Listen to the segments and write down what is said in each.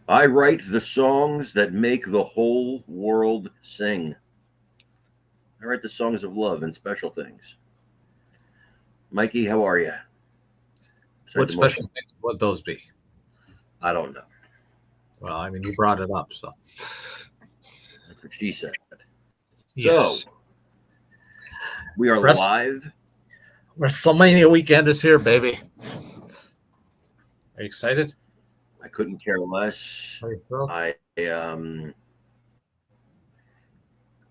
I write the songs that make the whole world sing. I write the songs of love and special things. Mikey, how are you? What special things would those be? I don't know. Well, I mean, you brought it up, so. That's what she said. Yes. So, we are live. WrestleMania weekend is here, baby. Are you excited? I couldn't care less.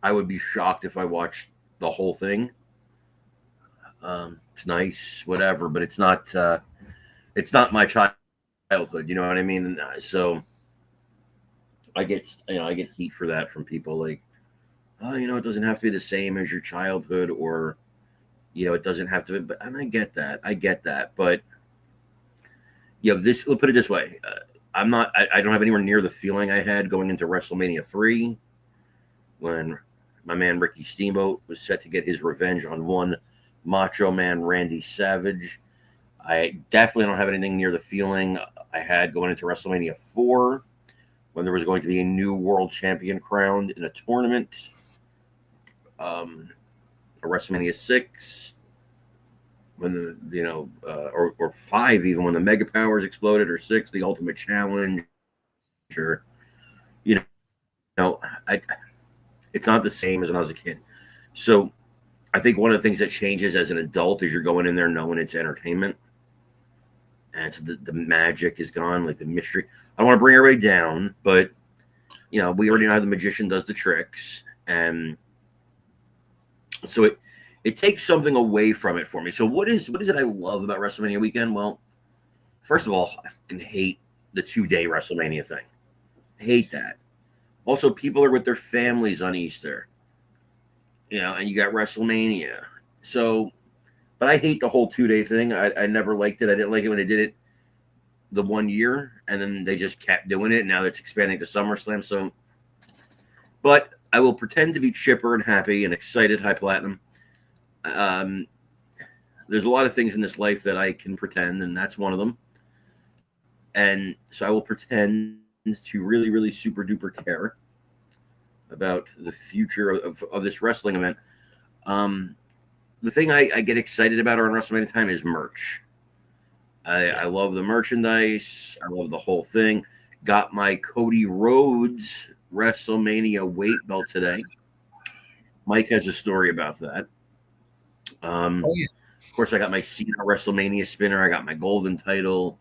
I would be shocked if I watched the whole thing. It's nice, whatever, but it's not my childhood. You know what I mean? So I get heat for that from people like, oh, it doesn't have to be the same as your childhood, or it doesn't have to be. But, and I get that, but we'll put it this way: I don't have anywhere near the feeling I had going into WrestleMania 3 when my man Ricky Steamboat was set to get his revenge on one Macho Man Randy Savage. I definitely don't have anything near the feeling I had going into WrestleMania 4 when there was going to be a new world champion crowned in a tournament. A WrestleMania 6 when or 5 even when the Mega Powers exploded, or 6 the Ultimate Challenge, or it's not the same as when I was a kid. So I think one of the things that changes as an adult is you're going in there knowing it's entertainment, and so the magic is gone, like the mystery. I don't want to bring everybody down, but we already know how the magician does the tricks, and so it takes something away from it for me. So what is it I love about WrestleMania weekend? Well, first of all, I fucking hate the 2-day WrestleMania thing. I hate that. Also, people are with their families on Easter, and you got WrestleMania. So, but I hate the whole 2-day thing. I never liked it. I didn't like it when they did it the 1 year, and then they just kept doing it. Now it's expanding to SummerSlam. So, but I will pretend to be chipper and happy and excited. High Platinum. There's a lot of things in this life that I can pretend, and that's one of them. And so I will pretend to really, really super duper care about the future of this wrestling event. The thing I get excited about around WrestleMania time is merch. I love the merchandise. I love the whole thing. Got my Cody Rhodes WrestleMania weight belt today. Mike has a story about that. Of course, I got my Cena WrestleMania spinner. I got my golden title.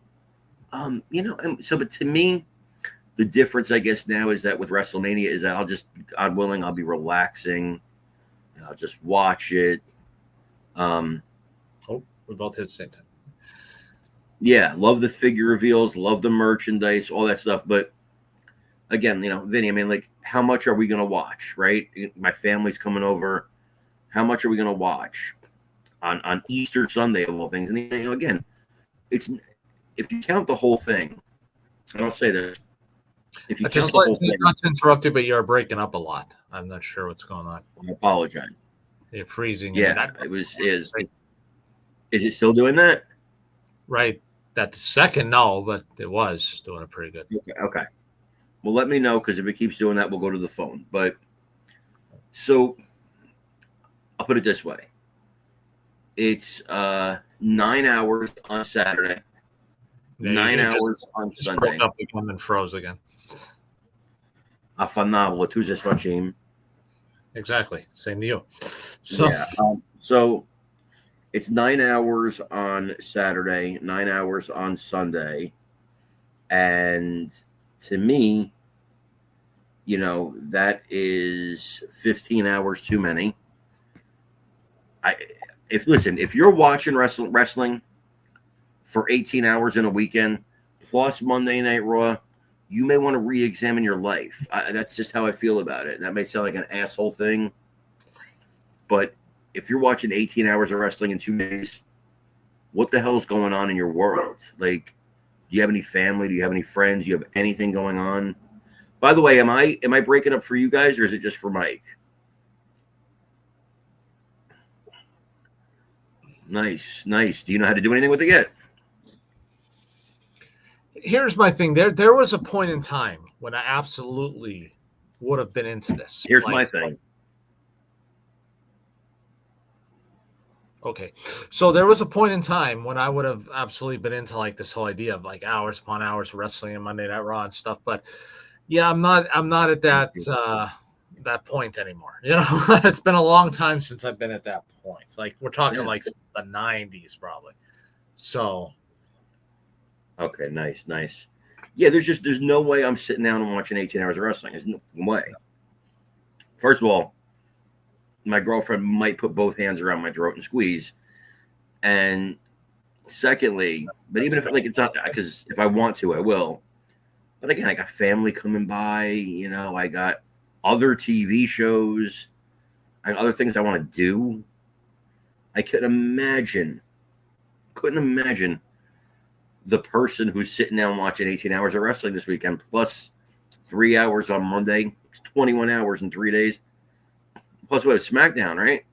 But to me, the difference, I guess, now is that with WrestleMania is that I'll be relaxing, and I'll just watch it. We both hit the same time. Yeah, love the figure reveals, love the merchandise, all that stuff. But again, Vinny, I mean, like, how much are we going to watch, right? My family's coming over. How much are we going to watch on Easter Sunday of all things? And again, it's if you count the whole thing, and I'll say this. If you count the whole thing, not to interrupt you, but you're breaking up a lot. I'm not sure what's going on. I apologize. You're freezing. Yeah, is it still doing that? Right. That second, no, but it was doing it pretty good. Okay. Well, let me know, because if it keeps doing that, we'll go to the phone. But so I'll put it this way: it's 9 hours on Saturday, 9 hours on Sunday. Broke up again and froze again. Phenomenal. Who's this team? Exactly. Same to you. So, yeah. So it's 9 hours on Saturday, 9 hours on Sunday. And to me, that is 15 hours too many. If you're watching wrestling for 18 hours in a weekend, plus Monday Night Raw, you may want to re-examine your life. That's just how I feel about it. And that may sound like an asshole thing, but if you're watching 18 hours of wrestling in 2 days, what the hell is going on in your world? Like, do you have any family? Do you have any friends? Do you have anything going on? By the way, am I breaking up for you guys, or is it just for Mike? Nice. Do you know how to do anything with it yet? Here's my thing. There was a point in time when I absolutely would have been into this. Here's my thing. Okay. So there was a point in time when I would have absolutely been into like this whole idea of like hours upon hours of wrestling and Monday Night Raw and stuff. But yeah, I'm not at that point anymore. You know, it's been a long time since I've been at that point. Like we're talking like the 90s probably. So okay, nice. Yeah, there's no way I'm sitting down and watching 18 hours of wrestling. There's no way. First of all, my girlfriend might put both hands around my throat and squeeze. And secondly, but even if like it's not, because if I want to, I will. But again, I got family coming by. You know, I got other TV shows, I got other things I want to do. I couldn't imagine the person who's sitting down watching 18 hours of wrestling this weekend plus 3 hours on Monday. It's 21 hours in 3 days. Plus, what, SmackDown, right?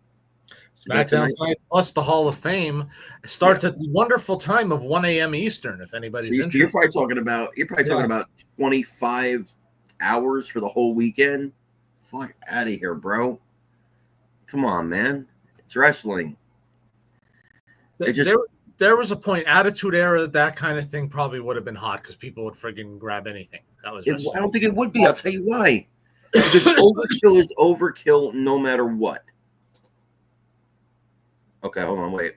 SmackDown tonight, plus the Hall of Fame starts at the wonderful time of 1 a.m. Eastern. If anybody's interested, you're probably talking about 25 hours for the whole weekend. Fuck out of here, bro! Come on, man. It's wrestling. There was a point, Attitude Era, that kind of thing probably would have been hot because people would friggin' grab anything. That was. I don't think it would be. I'll tell you why. Because overkill is overkill no matter what. Okay, hold on, wait.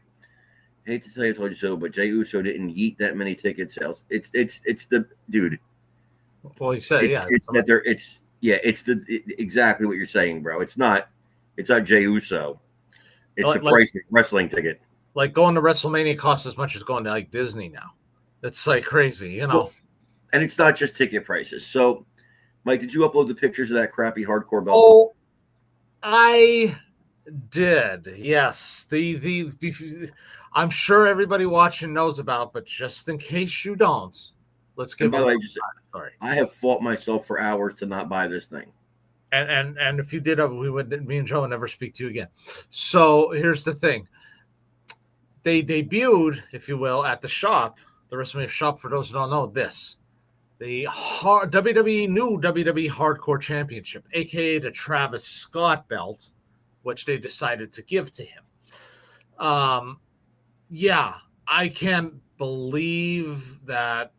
I hate to tell you, I told you so, but Jey Uso didn't yeet that many ticket sales. It's the dude. Well, he said, exactly what you're saying, bro. It's not Jey Uso. It's the price of wrestling ticket. Like going to WrestleMania costs as much as going to like Disney now. It's like crazy, you know. Well, and it's not just ticket prices. So, Mike, did you upload the pictures of that crappy hardcore belt? Oh, I did. Yes. The I'm sure everybody watching knows about, but just in case you don't, let's give. By the way, I have fought myself for hours to not buy this thing. And if you did, me and Joe would never speak to you again. So here's the thing. They debuted, if you will, at the shop, the WrestleMania shop. For those who don't know this, the WWE new WWE Hardcore Championship, aka the Travis Scott belt, which they decided to give to him. Yeah, I can't believe that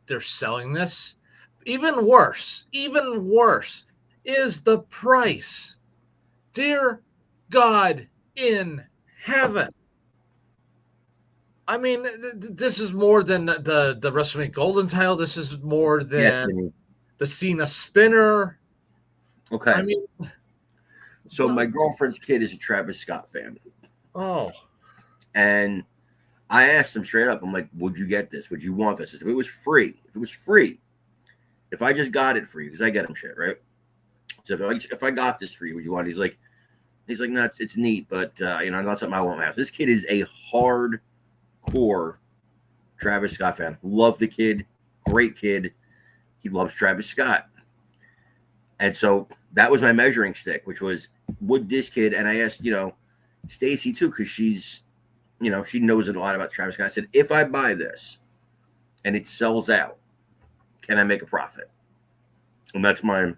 they're selling this. Even worse is the price. Dear God in heaven. I mean, this is more than the WrestleMania Golden title. This is more than the Cena spinner. Okay. I mean, so my girlfriend's kid is a Travis Scott fan. Oh. And I asked him straight up, I'm like, would you get this? Would you want this? If it was free, if I just got it for you, because I get him shit, right? So if I got this for you, would you want it? He's like, no, it's neat, but not something I won't have. This kid is a hardcore Travis Scott fan. Love the kid, great kid. He loves Travis Scott. And so that was my measuring stick, which was, would this kid, and I asked, Stacy too, because she's, she knows a lot about Travis Scott. I said, if I buy this and it sells out, can I make a profit? And that's my,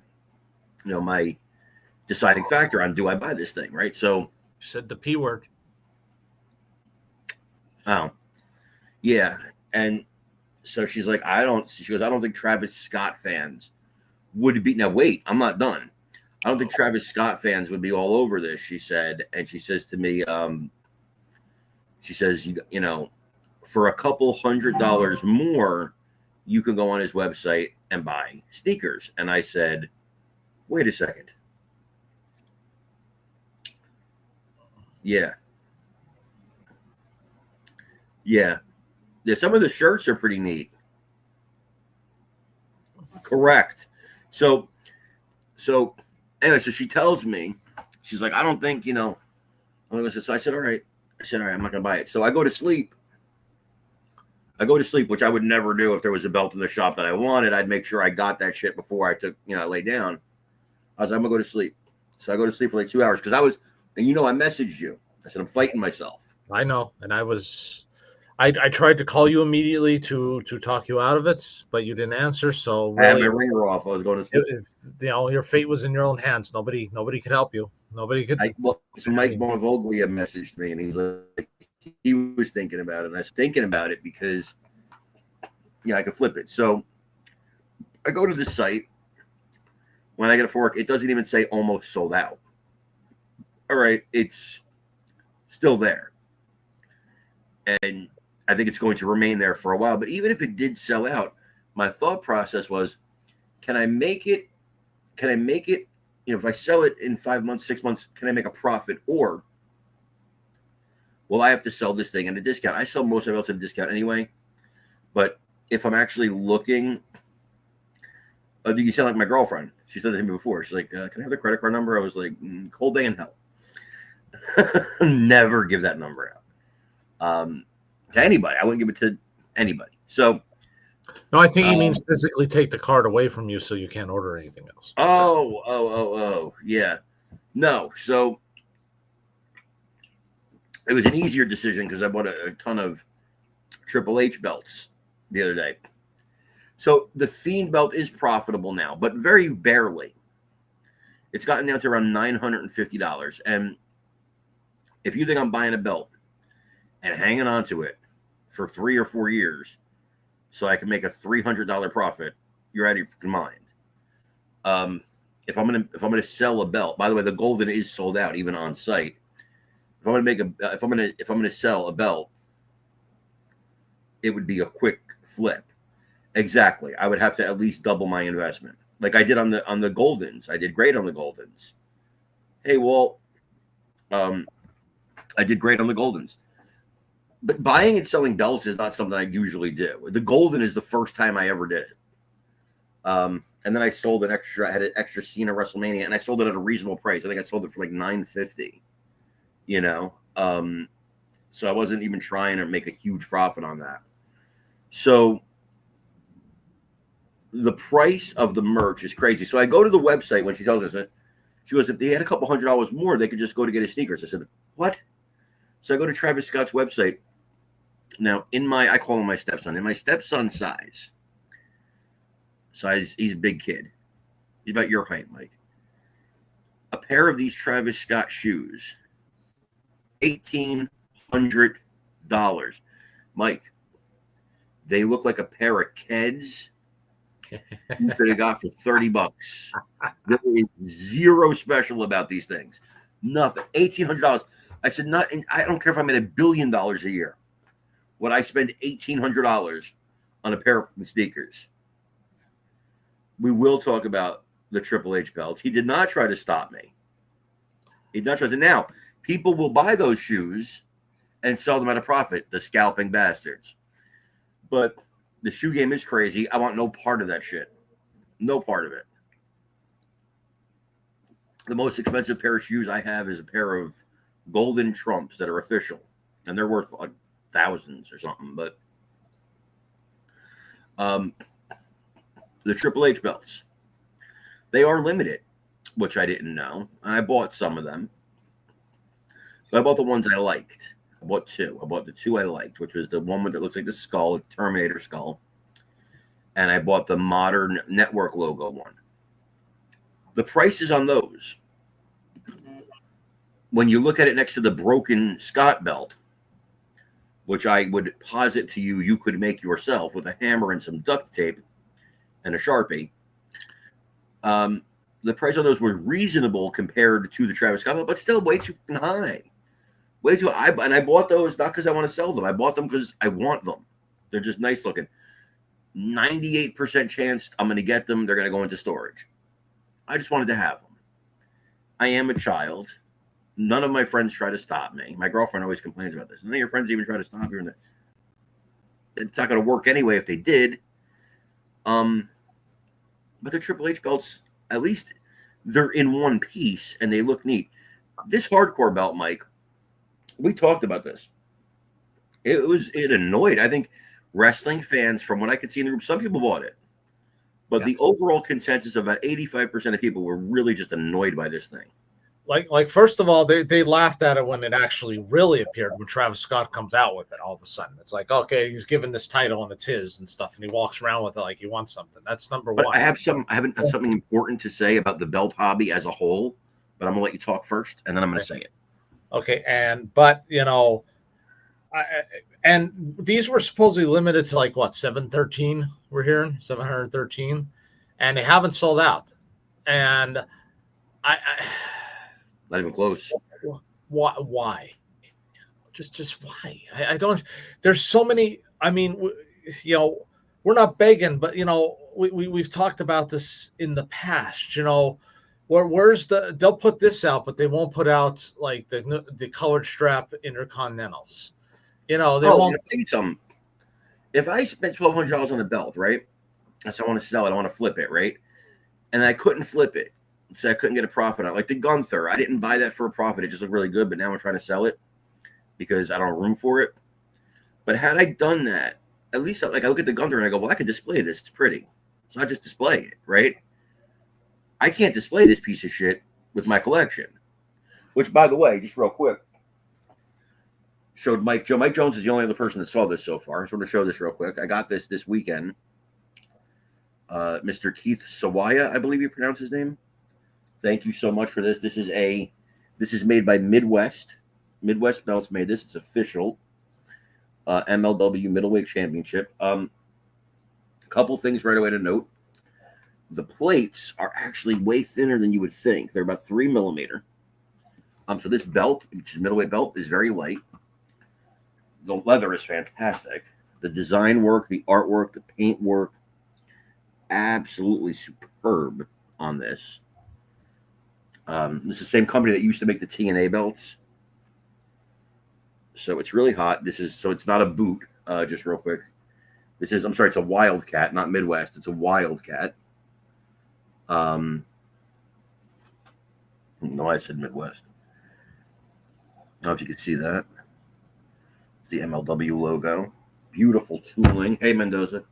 my deciding factor on, do I buy this thing, right? So you said the P word. Oh, yeah. And so she's like, I don't think Travis Scott fans would be. Now, wait, I'm not done. I don't think Travis Scott fans would be all over this, she said. And she says to me, she says, for a couple $100 more, you can go on his website and buy sneakers. And I said, wait a second. Yeah. Some of the shirts are pretty neat. Correct. So anyway, so she tells me, she's like, I don't think, so I said, all right, I'm not gonna buy it. So I go to sleep, which I would never do. If there was a belt in the shop that I wanted, I'd make sure I got that shit before I took, I lay down. I was like, I'm gonna go to sleep. So I go to sleep for like 2 hours because I messaged you. I said, I'm fighting myself. I know. And I was I tried to call you immediately to talk you out of it, but you didn't answer. So I had really, my ringer off. I was going to sleep. your fate was in your own hands. Nobody could help you. Nobody could. So Mike Bonavoglia messaged me, and he's like, he was thinking about it, and I was thinking about it because, I could flip it. So I go to the site. When I get a fork, it doesn't even say almost sold out. All right, it's still there. And I think it's going to remain there for a while. But even if it did sell out, my thought process was, can I make it? If I sell it in 5 months, 6 months, can I make a profit? Or will I have to sell this thing at a discount? I sell most of it else at a discount anyway. But if I'm actually looking, you sound like my girlfriend. She said that to me before. She's like, can I have the credit card number? I was like, cold day in hell. Never give that number out to anybody. I wouldn't give it to anybody. So, no, I think he means physically take the card away from you so you can't order anything else. Oh, yeah. No, so it was an easier decision because I bought a ton of Triple H belts the other day. So the Fiend belt is profitable now, but very barely. It's gotten down to around $950. And if you think I'm buying a belt and hanging on to it for 3 or 4 years so I can make a $300 profit, you're out of your mind. If I'm gonna sell a belt, by the way, the Golden is sold out even on site. If I'm gonna sell a belt, it would be a quick flip. Exactly. I would have to at least double my investment, like I did on the Goldens. I did great on the Goldens. Hey, Walt, I did great on the Goldens. But buying and selling belts is not something I usually do. The Golden is the first time I ever did it. And then I sold I had an extra Cena WrestleMania, and I sold it at a reasonable price. I think I sold it for like $950. So I wasn't even trying to make a huge profit on that. So the price of the merch is crazy. So I go to the website when she tells us it. She goes, if they had a couple $100 more, they could just go to get his sneakers. I said, what? So I go to Travis Scott's website. Now, I call him my stepson. In my stepson's size, he's a big kid. He's about your height, Mike. A pair of these Travis Scott shoes, $1,800. Mike, they look like a pair of Keds you could have got for $30. There is zero special about these things. Nothing. $1,800. I said, I don't care if I made $1 billion a year. Would I spend $1,800 on a pair of sneakers? We will talk about the Triple H belts. He did not try to stop me. He did not try to. Now, people will buy those shoes and sell them at a profit, the scalping bastards. But the shoe game is crazy. I want no part of that shit. No part of it. The most expensive pair of shoes I have is a pair of Golden Trumps that are official, and they're worth like thousands or something. But the Triple H belts, they are limited, which I didn't know. I bought some of them, but I bought the ones I liked. I bought two. I bought the two I liked, which was the one that looks like the skull, Terminator skull, and I bought the modern network logo one. The prices on those, when you look at it next to the broken Scott belt, which I would posit to you, you could make yourself with a hammer and some duct tape and a Sharpie. The price on those were reasonable compared to the Travis Scott belt, but still way too high. Way too high. And I bought those not because I want to sell them. I bought them because I want them. They're just nice looking. 98% chance I'm going to get them. They're going to go into storage. I just wanted to have them. I am a child. None of my friends try to stop me. My girlfriend always complains about this. None of your friends even try to stop you. It's not going to work anyway if they did. But the Triple H belts, at least they're in one piece and they look neat. This hardcore belt, Mike, we talked about this. It annoyed, I think, wrestling fans, from what I could see in the group. Some people bought it. But the overall consensus of about 85% of people were really just annoyed by this thing. like first of all, they laughed at it when it actually really appeared, when Travis Scott comes out with it. All of a sudden, it's like, okay, he's given this title and it's his and stuff, and he walks around with it like he wants something. That's number But one. I haven't had something important to say about the belt hobby as a whole. But I'm gonna let you talk first, and then I'm gonna say it. Okay, but and these were supposedly limited to like what 713. We're hearing 713, and they haven't sold out. And I Not even close. why? Just why? I don't. There's so many. I mean, we're not begging, but we've talked about this in the past. Where's they'll put this out, but they won't put out like the colored strap intercontinentals. They won't. Something. If I spent $1,200 on the belt, right? So I want to sell it, I want to flip it, right? And I couldn't flip it, so I couldn't get a profit on it. Like the Gunther, I didn't buy that for a profit. It just looked really good, but now I'm trying to sell it because I don't have room for it. But had I done that, at least like I look at the Gunther and I go, well, I can display this. It's pretty. It's not just display it, right? I can't display this piece of shit with my collection. Which, by the way, just real quick, showed Mike Jones. Mike Jones is the only other person that saw this so far. So I'm going to show this real quick. I got this weekend. Mr. Keith Sawaya, I believe you pronounce his name. Thank you so much for this. This is made by Midwest. Midwest Belts made this. It's official. MLW Middleweight Championship. A couple things right away to note. The plates are actually way thinner than you would think. They're about 3 millimeter. So this belt, which is middleweight belt, is very light. The leather is fantastic. The design work, the artwork, the paint work, absolutely superb on this. This is the same company that used to make the TNA belts. So it's really hot. So it's not a boot, just real quick. It's a Wildcat, not Midwest. It's a Wildcat. No, I said Midwest. I don't know if you can see that. It's the MLW logo. Beautiful tooling. Hey, Mendoza.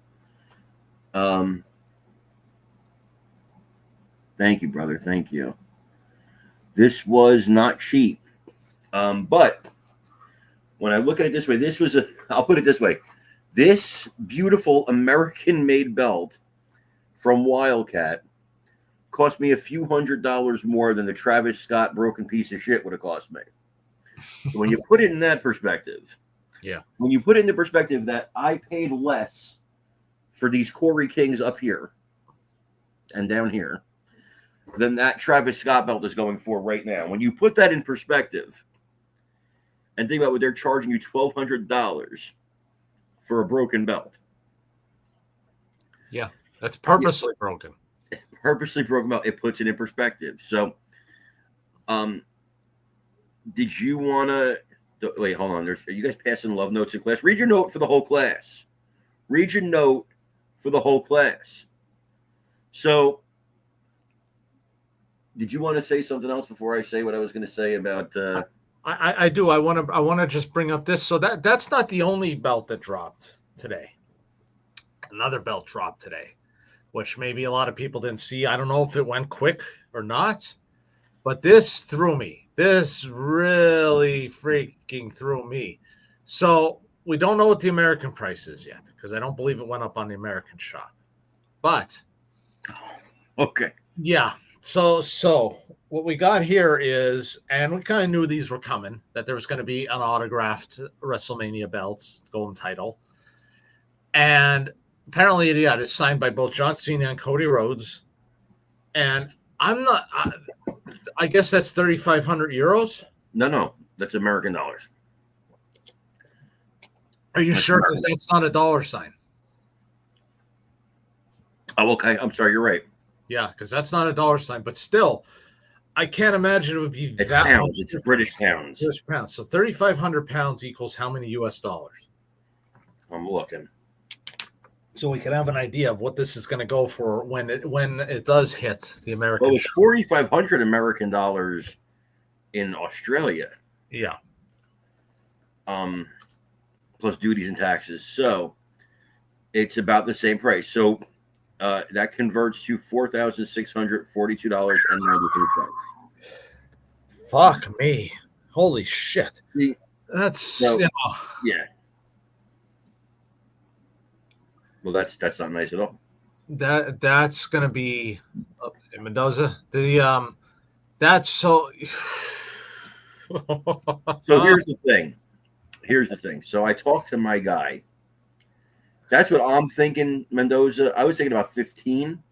Thank you, brother. Thank you. This was not cheap. But when I look at it this way, I'll put it this way. This beautiful American-made belt from Wildcat cost me a few $100s more than the Travis Scott broken piece of shit would have cost me. So when you put it in that perspective, when you put it in the perspective that I paid less for these Corey Kings up here and down here than that Travis Scott belt is going for right now. When you put that in perspective and think about what they're charging you $1,200 for a broken belt. Yeah, that's purposely broken. Purposely broken belt. It puts it in perspective. So, did you want to wait? Hold on. Are you guys passing love notes in class? Read your note for the whole class. Read your note for the whole class. So, did you want to say something else before I say what I was going to say about? I do. I want to just bring up this. So that's not the only belt that dropped today. Another belt dropped today, which maybe a lot of people didn't see. I don't know if it went quick or not, but this threw me. This really freaking threw me. So we don't know what the American price is yet because I don't believe it went up on the American shop. But okay, yeah. So what we got here is, and we kind of knew these were coming, that there was going to be an autographed WrestleMania belts, golden title. And apparently, it's signed by both John Cena and Cody Rhodes. And I guess that's 3,500 euros. No, that's American dollars. Are you sure? Because that's not a dollar sign. Oh, okay. I'm sorry. You're right. Yeah, because that's not a dollar sign. But still, I can't imagine it would be it's that pounds. It's British pounds. British pounds. So 3,500 pounds equals how many US dollars? I'm looking. So we can have an idea of what this is going to go for when it does hit the American. Well, it's 4,500 American dollars in Australia. Yeah. Plus duties and taxes. So it's about the same price. So that converts to $4,642.93. Fuck me. Holy shit. That's So, you know, yeah. Well, that's not nice at all. that's gonna be in Mendoza. That's so So here's the thing. So I talked to my guy. That's what I'm thinking, Mendoza. I was thinking about 15.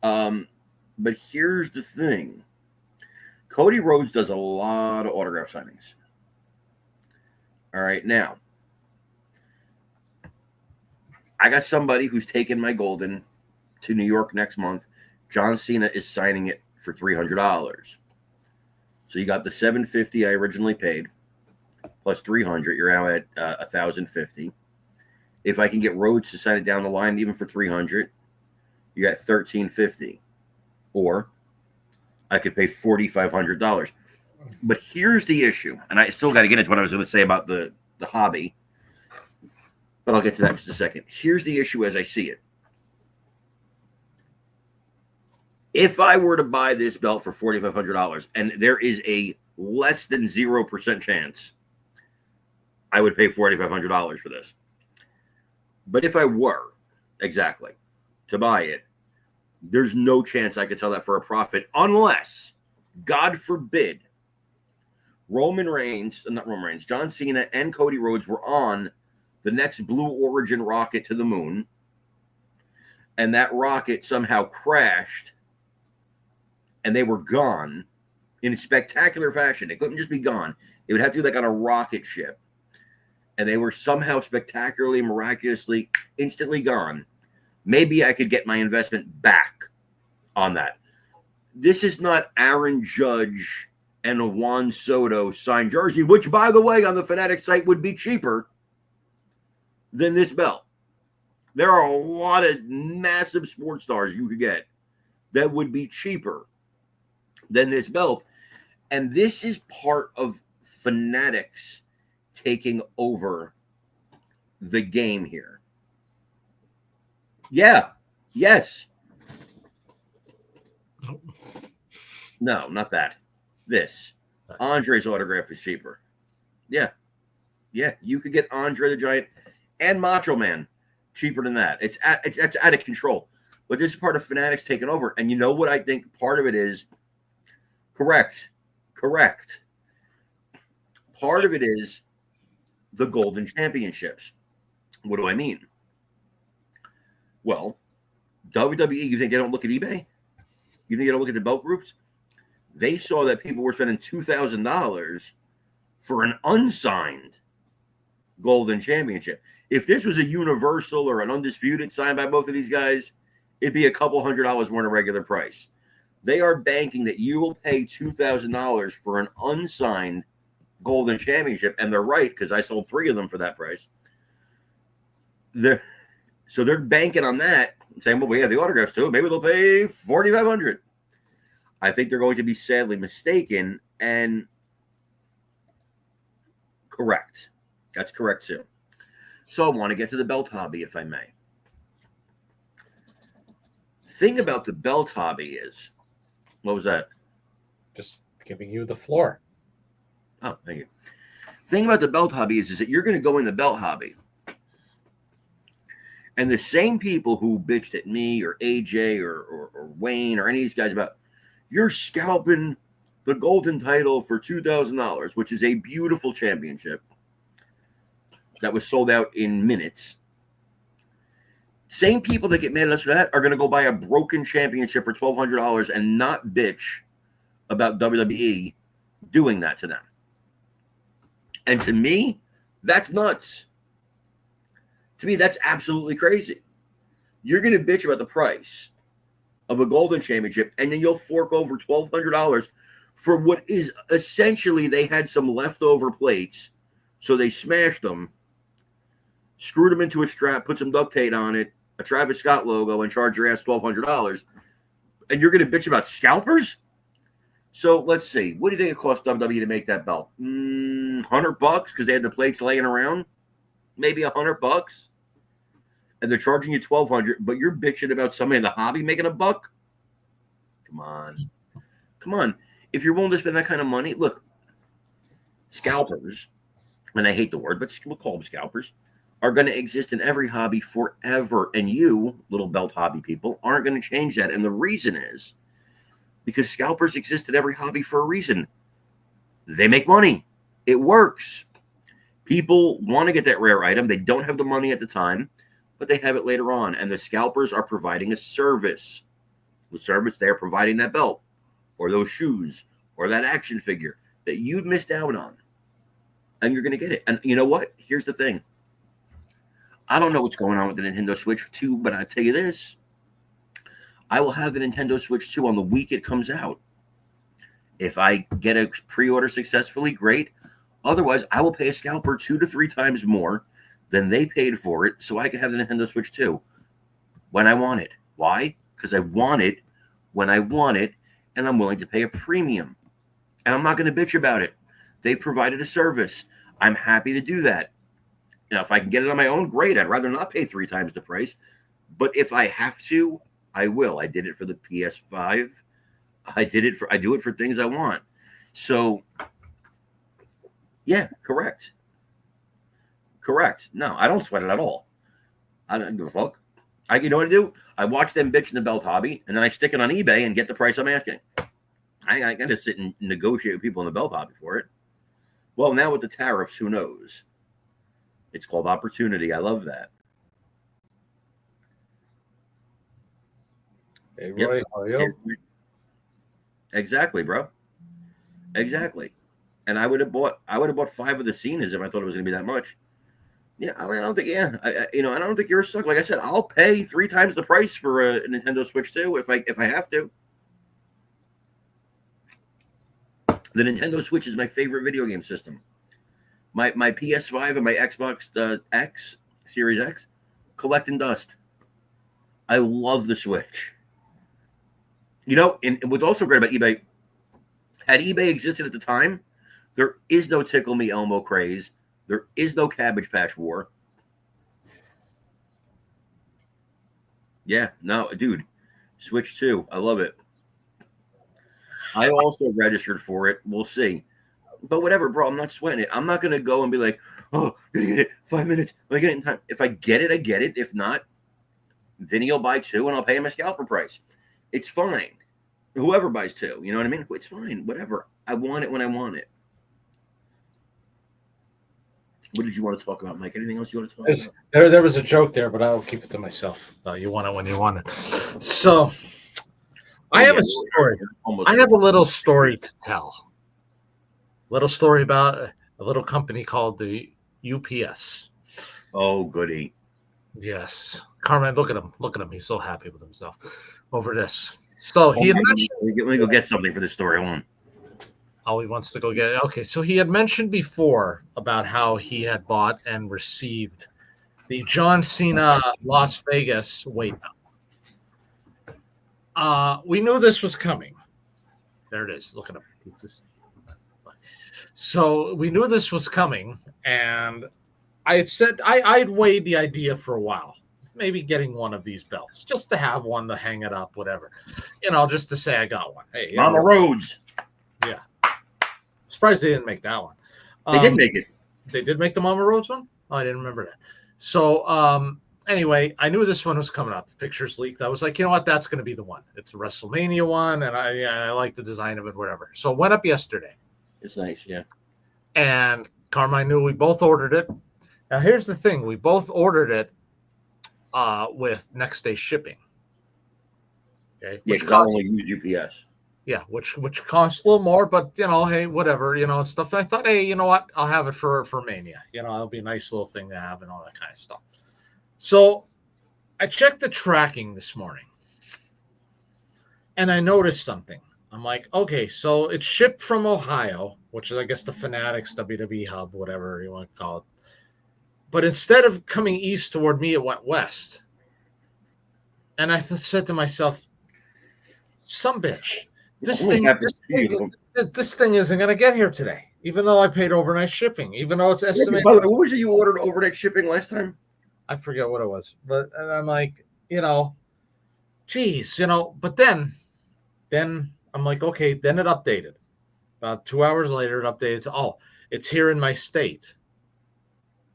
But here's the thing. Cody Rhodes does a lot of autograph signings. All right, now I got somebody who's taking my golden to New York next month. John Cena is signing it for $300. So you got the $750 I originally paid plus $300. You're now at $1,050. If I can get Rhodes to sign it down the line, even for $300, you got $1,350. Or I could pay $4,500. But here's the issue, and I still got to get into what I was going to say about the hobby, but I'll get to that in just a second. Here's the issue as I see it. If I were to buy this belt for $4,500, and there is a less than 0% chance I would pay $4,500 for this. But if I were, exactly, to buy it, there's no chance I could sell that for a profit unless, God forbid, John Cena and Cody Rhodes were on the next Blue Origin rocket to the moon, and that rocket somehow crashed and they were gone in a spectacular fashion. It couldn't just be gone. It would have to be like on a rocket ship. And they were somehow spectacularly, miraculously, instantly gone. Maybe I could get my investment back on that. This is not Aaron Judge and a Juan Soto signed jersey, which, by the way, on the Fanatic site would be cheaper than this belt. There are a lot of massive sports stars you could get that would be cheaper than this belt. And this is part of Fanatics taking over the game here. Yeah. Yes. No, not that. This. Andre's autograph is cheaper. Yeah. Yeah. You could get Andre the Giant and Macho Man cheaper than that. It's out of control. But this is part of Fanatics taking over. And you know what I think part of it is? Correct. Part of it is the Golden Championships. What do I mean? Well, WWE, you think they don't look at eBay? You think they don't look at the belt groups? They saw that people were spending $2,000 for an unsigned Golden Championship. If this was a Universal or an Undisputed signed by both of these guys, it'd be a couple $100 more than a regular price. They are banking that you will pay $2,000 for an unsigned Golden Championship, and they're right, because I sold 3 of them for that price. So they're banking on that, saying, well, we have the autographs too. Maybe they'll pay $4,500. I think they're going to be sadly mistaken, and correct. That's correct too. So I want to get to the belt hobby, if I may. Thing about the belt hobby is, what was that? Just giving you the floor. Oh, thank you. Thing about the belt hobby is that you're going to go in the belt hobby, and the same people who bitched at me or AJ or Wayne or any of these guys about, you're scalping the golden title for $2,000, which is a beautiful championship that was sold out in minutes. Same people that get mad at us for that are going to go buy a broken championship for $1,200 and not bitch about WWE doing that to them. And to me, that's nuts. To me, that's absolutely crazy. You're going to bitch about the price of a golden championship, and then you'll fork over $1,200 for what is essentially, they had some leftover plates, so they smashed them, screwed them into a strap, put some duct tape on it, a Travis Scott logo, and charge your ass $1,200. And you're going to bitch about scalpers? So let's see. What do you think it cost WWE to make that belt? $100 because they had the plates laying around? Maybe $100, and they're charging you $1,200, but you're bitching about somebody in the hobby making $1? Come Come on. If you're willing to spend that kind of money, look, scalpers, and I hate the word, but we'll call them scalpers, are going to exist in every hobby forever. And you, little belt hobby people, aren't going to change that. And the reason is because scalpers exist in every hobby for a reason. They make money. It works. People want to get that rare item. They don't have the money at the time, but they have it later on. And the scalpers are providing a service. The service, they're providing that belt or those shoes or that action figure that you missed out on. And you're going to get it. And you know what? Here's the thing. I don't know what's going on with the Nintendo Switch 2, but I'll tell you this. I will have the Nintendo Switch 2 on the week it comes out. If I get a pre-order successfully, great. Otherwise, I will pay a scalper 2 to 3 times more than they paid for it so I can have the Nintendo Switch 2 when I want it. Why? Because I want it when I want it, and I'm willing to pay a premium. And I'm not going to bitch about it. They've provided a service. I'm happy to do that. Now, if I can get it on my own, great. I'd rather not pay 3 times the price. But if I have to, I will. I did it for the PS5. I do it for things I want. So, yeah, correct. No, I don't sweat it at all. I don't give a fuck. You know what I do? I watch them bitch in the belt hobby, and then I stick it on eBay and get the price I'm asking. I got to sit and negotiate with people in the belt hobby for it. Well, now with the tariffs, who knows? It's called opportunity. I love that. Hey, Roy, how are you? Exactly, bro. Exactly. And I would have bought 5 of the Cenas if I thought it was going to be that much. Yeah, I mean, I don't think. Yeah, I don't think you're a suck. Like I said, I'll pay 3 times the price for a Nintendo Switch 2 if I have to. The Nintendo Switch is my favorite video game system. My PS5 and my Xbox X Series X collecting dust. I love the Switch. You know, and what's also great about eBay, had eBay existed at the time, there is no Tickle Me Elmo craze. There is no Cabbage Patch war. Yeah, no, dude. Switch 2. I love it. I also registered for it. We'll see. But whatever, bro. I'm not sweating it. I'm not going to go and be like, oh, going to get it 5 minutes. I get it in time. If I get it, I get it. If not, then he'll buy 2 and I'll pay him a scalper price. It's fine. Whoever buys 2, you know what I mean? It's fine. Whatever. I want it when I want it. What did you want to talk about, Mike? Anything else you want to talk about? There was a joke there, but I'll keep it to myself. You want it when you want it. So I have a story. I have a little story to tell. Little story about a little company called the UPS. Oh, goody. Yes. Carmine, look at him. Look at him. He's so happy with himself over this. So he had mentioned, let me go get something for this story. Hold on. Oh, he wants to go get it. Okay, so he had mentioned before about how he had bought and received the John Cena Las Vegas weight belt. We knew this was coming. There it is. Look at him. So we knew this was coming, and I had said I'd weighed the idea for a while, maybe getting one of these belts, just to have one to hang it up, whatever, just to say I got one. Hey, Mama Rhodes. Yeah. Surprised they didn't make that one. They did make it. They did make the Mama Rhodes one? Oh, I didn't remember that. So anyway, I knew this one was coming up. The pictures leaked. I was like, you know what? That's going to be the one. It's a WrestleMania one, and I like the design of it, whatever. So it went up yesterday. It's nice, yeah. And Carmine knew we both ordered it. Now, here's the thing. We both ordered it with next day shipping. Okay. Yeah, because I only use UPS. Yeah, which costs a little more, but hey, whatever, and stuff. And I thought, hey, you know what? I'll have it for Mania. It'll be a nice little thing to have and all that kind of stuff. So I checked the tracking this morning, and I noticed something. I'm like, okay, so it's shipped from Ohio, which is, I guess, the Fanatics WWE hub, whatever you want to call it. But instead of coming east toward me, it went west. And I said to myself, some bitch. This thing isn't going to get here today, even though I paid overnight shipping, even though it's estimated. By the way, what was it you ordered overnight shipping last time? I forget what it was, and I'm like, geez, but then I'm like, okay. Then it updated. About 2 hours later, it updates. Oh, it's here in my state.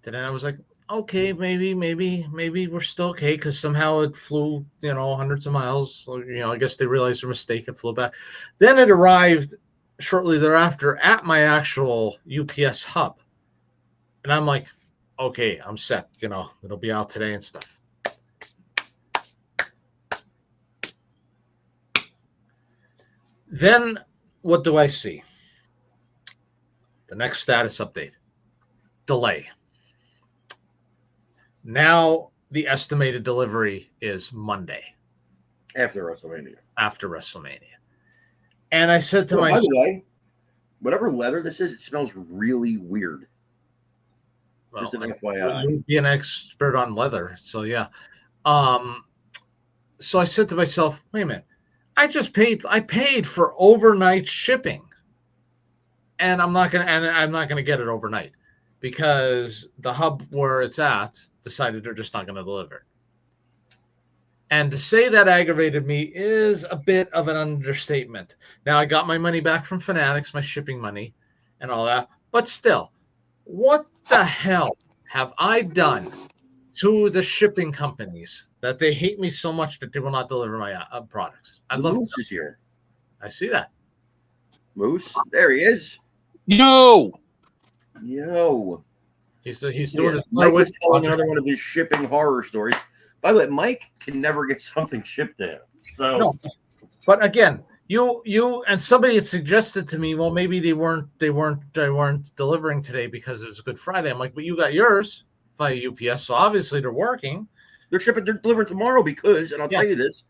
Then I was like, okay, maybe we're still okay because somehow it flew, hundreds of miles. So, I guess they realized their mistake and flew back. Then it arrived shortly thereafter at my actual UPS hub, and I'm like, okay, I'm set. It'll be out today and stuff. Then what do I see? The next status update. Delay. Now the estimated delivery is Monday. After WrestleMania. And I said to myself, by the way, whatever leather this is, it smells really weird. well, just an FYI. You'd be an expert on leather, so yeah. So I said to myself, wait a minute. I paid for overnight shipping. And I'm not gonna get it overnight because the hub where it's at decided they're just not gonna deliver. And to say that aggravated me is a bit of an understatement. Now I got my money back from Fanatics, my shipping money and all that, but still, what the hell have I done to the shipping companies that they hate me so much that they will not deliver my products? Moose is here. I see that. Moose, there he is. Yo. He's doing his Mike was telling another one of his shipping horror stories. By the way, Mike can never get something shipped there. So, no. But again, you and somebody had suggested to me, well, maybe they weren't delivering today because it was a Good Friday. I'm like, but you got yours via UPS, so obviously they're working. They're delivering tomorrow because, and I'll tell you this,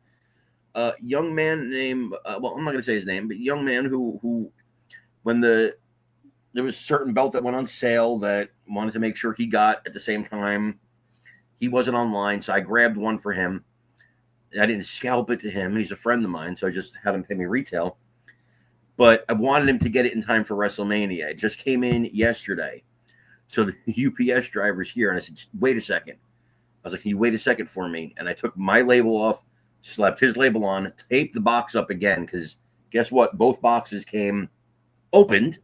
young man named, well, I'm not going to say his name, but young man who when there was a certain belt that went on sale that wanted to make sure he got at the same time. He wasn't online, so I grabbed one for him. I didn't scalp it to him. He's a friend of mine, so I just had him pay me retail. But I wanted him to get it in time for WrestleMania. It just came in yesterday. So the UPS driver's here, and I said, wait a second. I was like, can you wait a second for me? And I took my label off, slapped his label on, taped the box up again, because guess what? Both boxes came opened.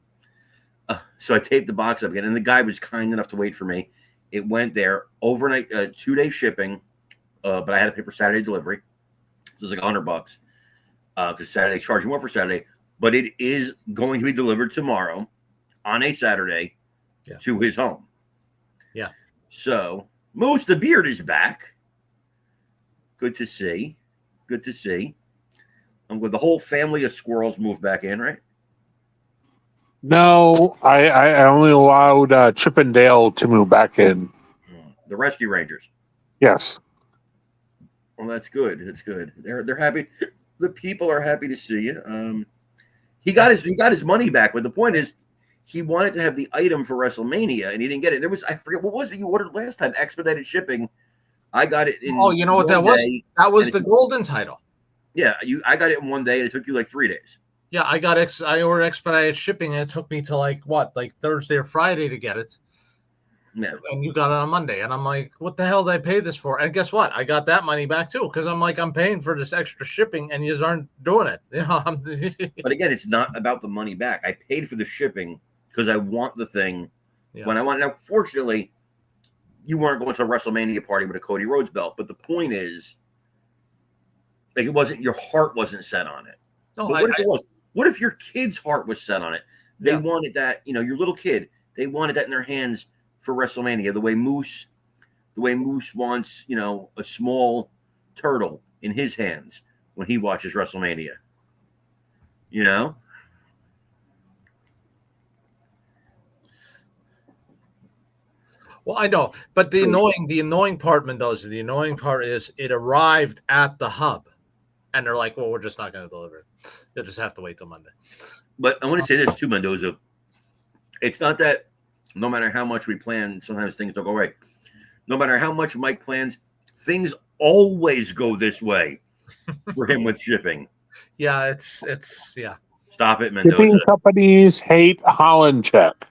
So I taped the box up again, and the guy was kind enough to wait for me. It went there overnight, 2-day shipping, but I had to pay for Saturday delivery. So it was like $100 because Saturday charge more for Saturday. But it is going to be delivered tomorrow on a Saturday to his home. Yeah. So Moose the beard is back. Good to see. I'm glad the whole family of squirrels moved back in, right? No, I only allowed Chip and Dale to move back in. The Rescue Rangers. Yes. Well, that's good. They're happy. The people are happy to see you. He got his money back, but the point is, he wanted to have the item for WrestleMania, and he didn't get it. I forget what was it you ordered last time? Expedited shipping. I got it in. Oh, you know what that was? That was the golden title. Yeah, I got it in one day, and it took you like 3 days. Yeah, I ordered expedited shipping, and it took me to like Thursday or Friday to get it. Yeah. And you got it on Monday, and I'm like, what the hell did I pay this for? And guess what? I got that money back too, because I'm paying for this extra shipping, and you aren't doing it. But again, it's not about the money back. I paid for the shipping because I want the thing when I want it. Now, fortunately, you weren't going to a WrestleMania party with a Cody Rhodes belt, but the point is, like, it wasn't, your heart wasn't set on it. No, but what if it was? What if your kid's heart was set on it? They wanted that, your little kid, they wanted that in their hands for WrestleMania, the way Moose wants, a small turtle in his hands when he watches WrestleMania. Well, I know, but the annoying part, Mendoza, the annoying part is it arrived at the hub, and they're like, "Well, we're just not going to deliver it. You'll just have to wait till Monday." But I want to say this too, Mendoza. It's not that no matter how much we plan, sometimes things don't go right. No matter how much Mike plans, things always go this way for him with shipping. Yeah, it's yeah. Stop it, Mendoza. Shipping companies hate Holland check.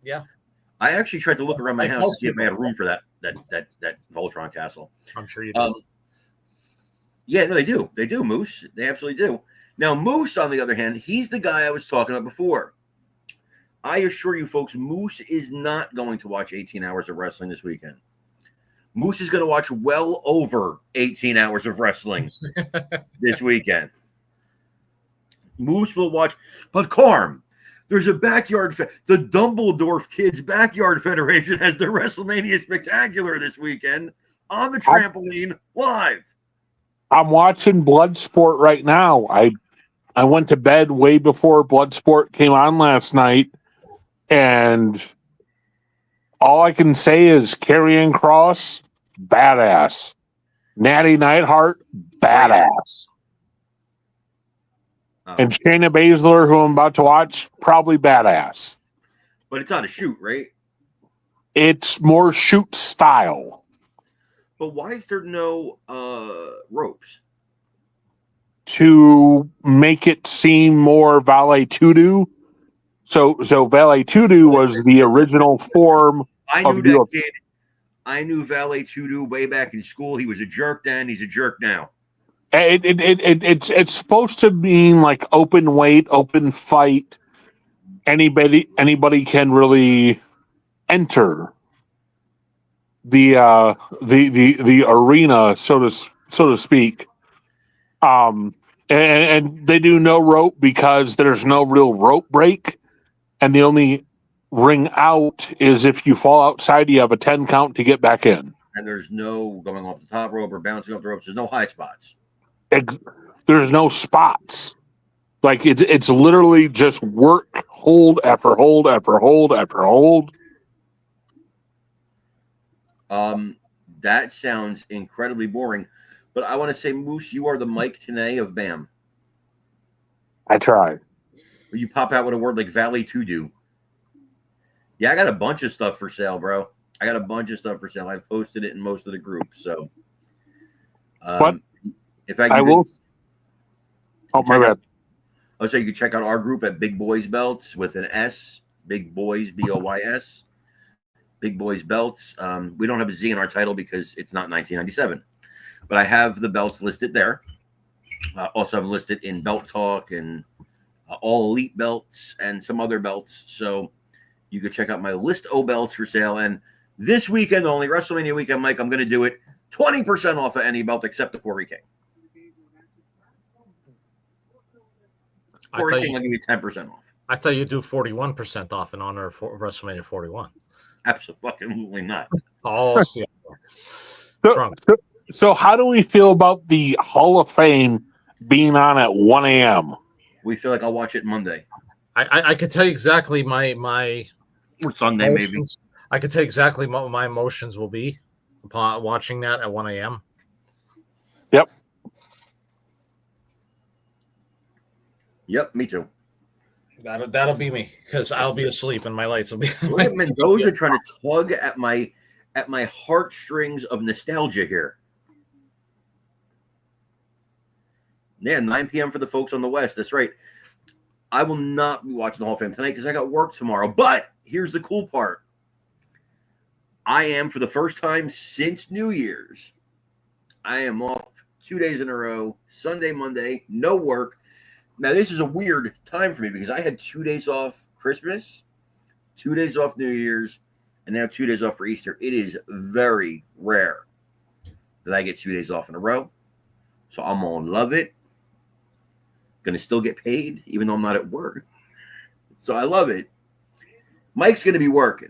Yeah. I actually tried to look around my house to see if I had room for that Voltron castle. I'm sure you do. Yeah, no, they do. They do, Moose. They absolutely do. Now, Moose, on the other hand, he's the guy I was talking about before. I assure you, folks, Moose is not going to watch 18 hours of wrestling this weekend. Moose is going to watch well over 18 hours of wrestling this weekend. Moose will watch, but Carm, there's a backyard. The Dumbledore Kids Backyard Federation has the WrestleMania Spectacular this weekend on the trampoline live. I'm watching Bloodsport right now. I went to bed way before Bloodsport came on last night, and all I can say is Karrion Kross, badass. Natty Neidhart, badass. And Shayna Baszler, who I'm about to watch, probably badass. But it's not a shoot, right? It's more shoot style. But why is there no ropes? To make it seem more Valet Tudo. So Valet Tudo was the original form I of knew that UFC. kid. I knew Valet Tudo way back in school. He was a jerk then. He's a jerk now. It's supposed to mean like open weight, open fight. Anybody can really enter the arena, so to speak. And they do no rope because there's no real rope break, and the only ring out is if you fall outside, you have a 10 count to get back in. And there's no going off the top rope or bouncing off the ropes. There's no high spots. There's no spots. Like it's literally just work, hold after hold after hold after hold. That sounds incredibly boring. But I want to say, Moose, you are the Mike Tenay of BAM. I try. You pop out with a word like Valet Tudo. Yeah, I got a bunch of stuff for sale, bro. I got a bunch of stuff for sale. I've posted it in most of the groups. So, but if I will. Oh, my bad. I'll say you can check out our group at Big Boys Belts with an S. Big Boys, BOYS. Big Boys Belts. We don't have a Z in our title because it's not 1997. But I have the belts listed there. Also, I'm listed in Belt Talk and All Elite Belts and some other belts. So you can check out my list of belts for sale. And this weekend only, WrestleMania weekend, Mike, I'm going to do it 20% off of any belt except the Corey King. Corey King, I'll give you 10% off. I thought you'd do 41% off in honor of WrestleMania 41. Absolutely not. Oh, see. So how do we feel about the Hall of Fame being on at 1 a.m.? We feel like I'll watch it Monday. I could tell you exactly my or Sunday emotions. Maybe. I could tell you exactly what my emotions will be upon watching that at 1 a.m. Yep, me too. That'll be me because I'll be asleep and my lights will be. Mendoza trying to tug at my heartstrings of nostalgia here. Yeah, 9 p.m. for the folks on the West. That's right. I will not be watching the Hall of Fame tonight because I got work tomorrow. But here's the cool part. I am, for the first time since New Year's, I am off 2 days in a row, Sunday, Monday, no work. Now, this is a weird time for me because I had 2 days off Christmas, 2 days off New Year's, and now 2 days off for Easter. It is very rare that I get 2 days off in a row. So I'm going to love it. Going to still get paid, even though I'm not at work. So I love it. Mike's going to be working.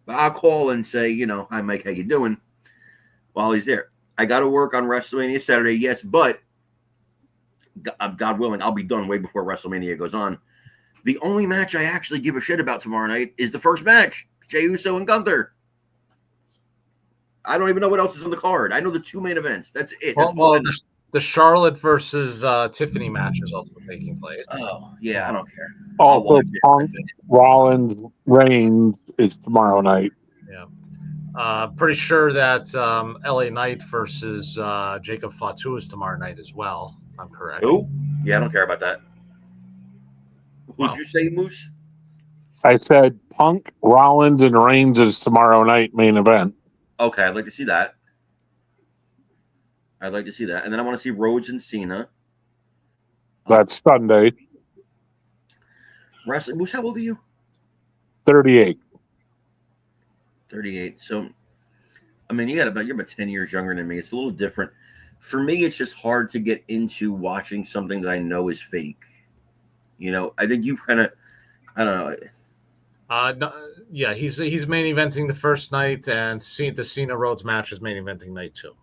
But I'll call and say, hi, Mike, how you doing? While he's there. I got to work on WrestleMania Saturday, yes, but God willing, I'll be done way before WrestleMania goes on. The only match I actually give a shit about tomorrow night is the first match, Jey Uso and Gunther. I don't even know what else is on the card. I know the two main events. That's it. That's the Charlotte versus Tiffany match is also taking place. Oh, yeah, I don't care. Also, Punk, Rollins, Reigns is tomorrow night. Yeah. Pretty sure that LA Knight versus Jacob Fatu is tomorrow night as well. If I'm correct. Who? Yeah, I don't care about that. Who'd you say, Moose? I said Punk, Rollins, and Reigns is tomorrow night main event. Okay, I'd like to see that. And then I want to see Rhodes and Cena. That's Sunday. Wrestling. Moose, how old are you? 38. 38. So, I mean, you're about 10 years younger than me. It's a little different. For me, it's just hard to get into watching something that I know is fake. You know, I think you kind of, I don't know. No, yeah, he's main eventing the first night, and the Cena Rhodes match is main eventing night 2.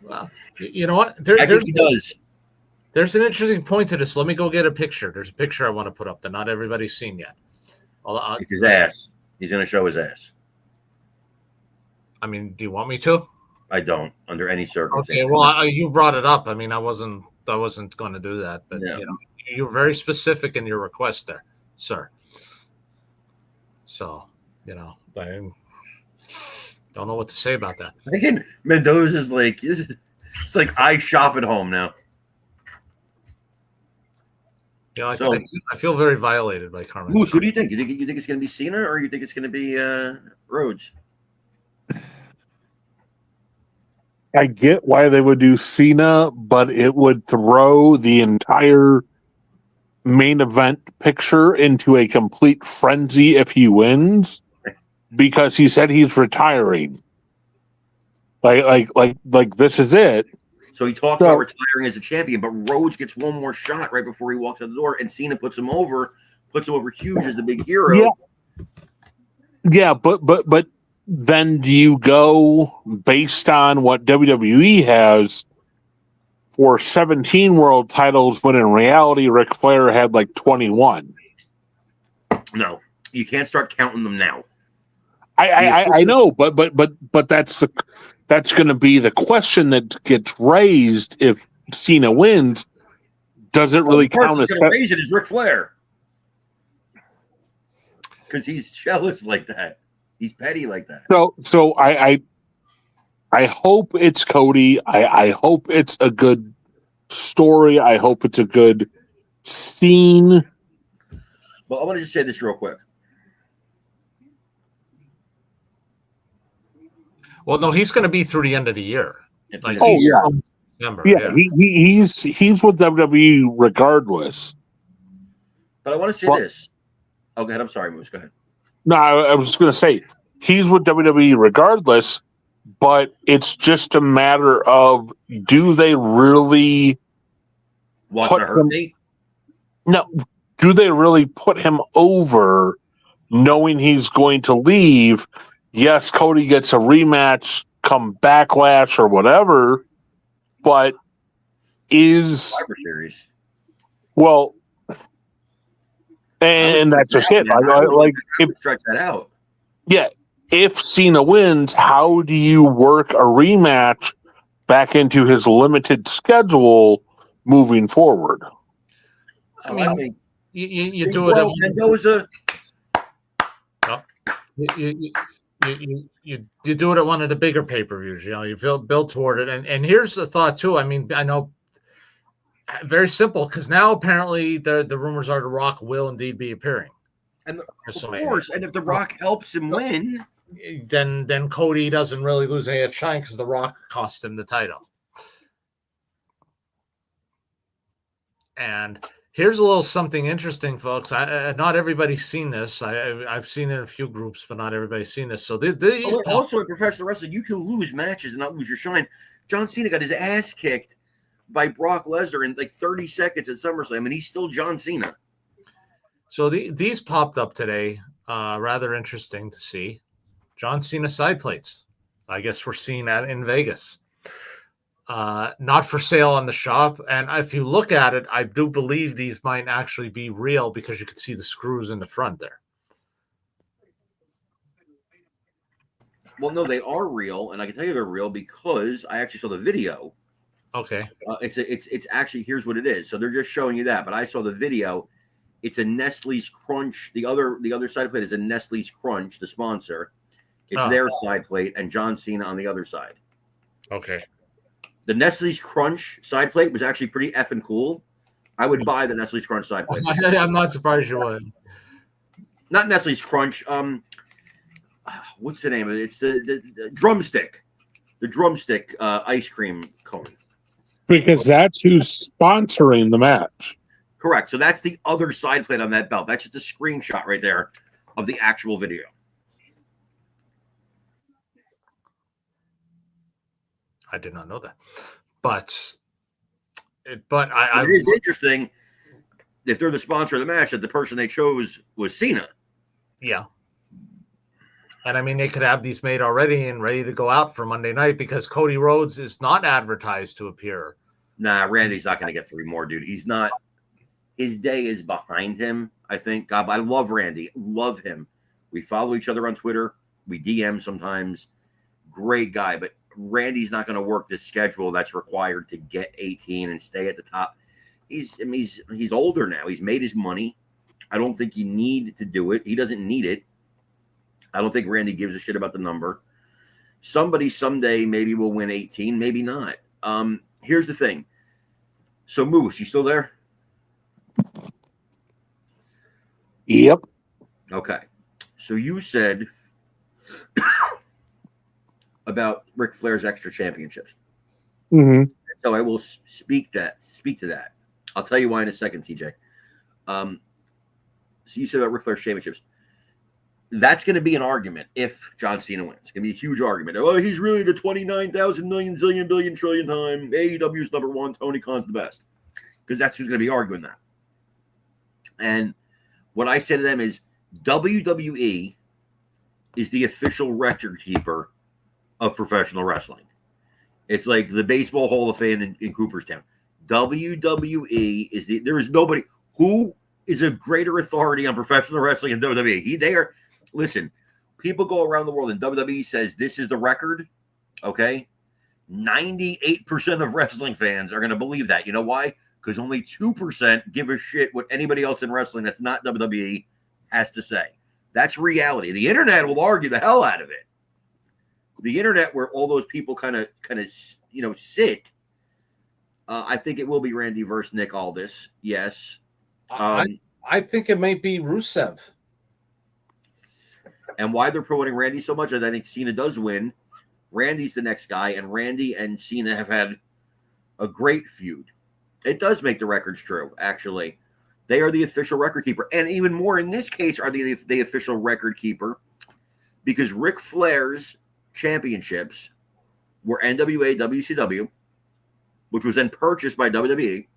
Well, you know what? I think he does. There's an interesting point to this. Let me go get a picture. There's a picture I want to put up that not everybody's seen yet. It's his ass. He's going to show his ass. I mean, do you want me to? I don't, under any circumstances. Okay, well, you brought it up. I mean, I wasn't going to do that, but Yeah. you know, you're very specific in your request there, sir. So, you know, I don't know what to say about that. Again, Mendoza's like, it's like I shop at home now. Yeah, I feel very violated by Carmen. Moose, who do you think? You think it's going to be Cena, or you think it's going to be Rhodes? I get why they would do Cena, but it would throw the entire main event picture into a complete frenzy if he wins, because he said he's retiring. Like this is it. So he talks about retiring as a champion, but Rhodes gets one more shot right before he walks out the door, and Cena puts him over huge as the big hero. Yeah, but then do you go based on what WWE has for 17 world titles when in reality Ric Flair had like 21? No, you can't start counting them now. I know, but that's going to be the question that gets raised if Cena wins. Does it really count as going to raise it is Ric Flair, because he's jealous like that. He's petty like that. So I hope it's Cody. I hope it's a good story. I hope it's a good scene. Well, I want to just say this real quick. Well, no, he's going to be through the end of the year. December, yeah. He's with WWE regardless. But I want to say this. Oh, go ahead. I'm sorry, Moose. Go ahead. No, I was going to say he's with WWE regardless, but it's just a matter of, do they really do they really put him over knowing he's going to leave? Yes, Cody gets a rematch come Backlash or whatever, but Survivor Series. Well, and that's just it. Like, stretch that out. Yeah, if Cena wins, how do you work a rematch back into his limited schedule moving forward? I mean, you do it at Mendoza. You do it at one of the bigger pay-per-views. You know, you build toward it, and here's the thought too. I mean, I know. Very simple, because now apparently the rumors are The Rock will indeed be appearing. And of course, and if The Rock helps him win, then Cody doesn't really lose any shine, because The Rock cost him the title. And here's a little something interesting, folks. Not everybody's seen this. I've seen it in a few groups, but not everybody's seen this. So also in professional wrestling, you can lose matches and not lose your shine. John Cena got his ass kicked by Brock Lesnar in like 30 seconds at SummerSlam, and he's still John Cena. So these popped up today. Rather interesting to see. John Cena side plates. I guess we're seeing that in Vegas. Not for sale on the shop. And if you look at it, I do believe these might actually be real, because you can see the screws in the front there. Well, no, they are real, and I can tell you they're real because I actually saw the video. Okay. It's actually, here's what it is. So they're just showing you that, but I saw the video. It's a Nestle's Crunch. The other side plate is a Nestle's Crunch, the sponsor. It's their side plate, and John Cena on the other side. Okay. The Nestle's Crunch side plate was actually pretty effing cool. I would buy the Nestle's Crunch side plate. I'm not surprised you would. Not Nestle's Crunch. What's the name of it? It's the drumstick. The drumstick ice cream cone. Because that's who's sponsoring the match. Correct. So that's the other side plate on that belt. That's just a screenshot right there of the actual video. I did not know that. But I it is interesting if they're the sponsor of the match that the person they chose was Cena. Yeah. And I mean, they could have these made already and ready to go out for Monday night because Cody Rhodes is not advertised to appear. Nah, Randy's not going to get 3 more, dude. He's not. His day is behind him, I think. God, I love Randy. Love him. We follow each other on Twitter. We DM sometimes. Great guy. But Randy's not going to work this schedule that's required to get 18 and stay at the top. He's older now. He's made his money. I don't think you need to do it. He doesn't need it. I don't think Randy gives a shit about the number. Somebody someday maybe will win 18, maybe not. Here's the thing. So, Moose, you still there? Yep. Okay. So you said about Ric Flair's extra championships. Mm-hmm. So I will speak to that. I'll tell you why in a second, TJ. So you said about Ric Flair's championships. That's going to be an argument if John Cena wins. It's going to be a huge argument. Oh, he's really the 29,000 million, zillion, billion, trillion time. AEW's number one. Tony Khan's the best. Because that's who's going to be arguing that. And what I say to them is WWE is the official record keeper of professional wrestling. It's like the Baseball Hall of Fame in Cooperstown. WWE is there is nobody who is a greater authority on professional wrestling than WWE. Listen, people go around the world and WWE says this is the record. Okay. 98% of wrestling fans are going to believe that. You know why? Because only 2% give a shit what anybody else in wrestling that's not WWE has to say. That's reality. The internet will argue the hell out of it. The internet, where all those people kind of sit. I think it will be Randy versus Nick Aldis. Yes. I think it might be Rusev. And why they're promoting Randy so much is I think Cena does win. Randy's the next guy, and Randy and Cena have had a great feud. It does make the records true, actually. They are the official record keeper. And even more in this case are the official record keeper because Ric Flair's championships were NWA, WCW, which was then purchased by WWE.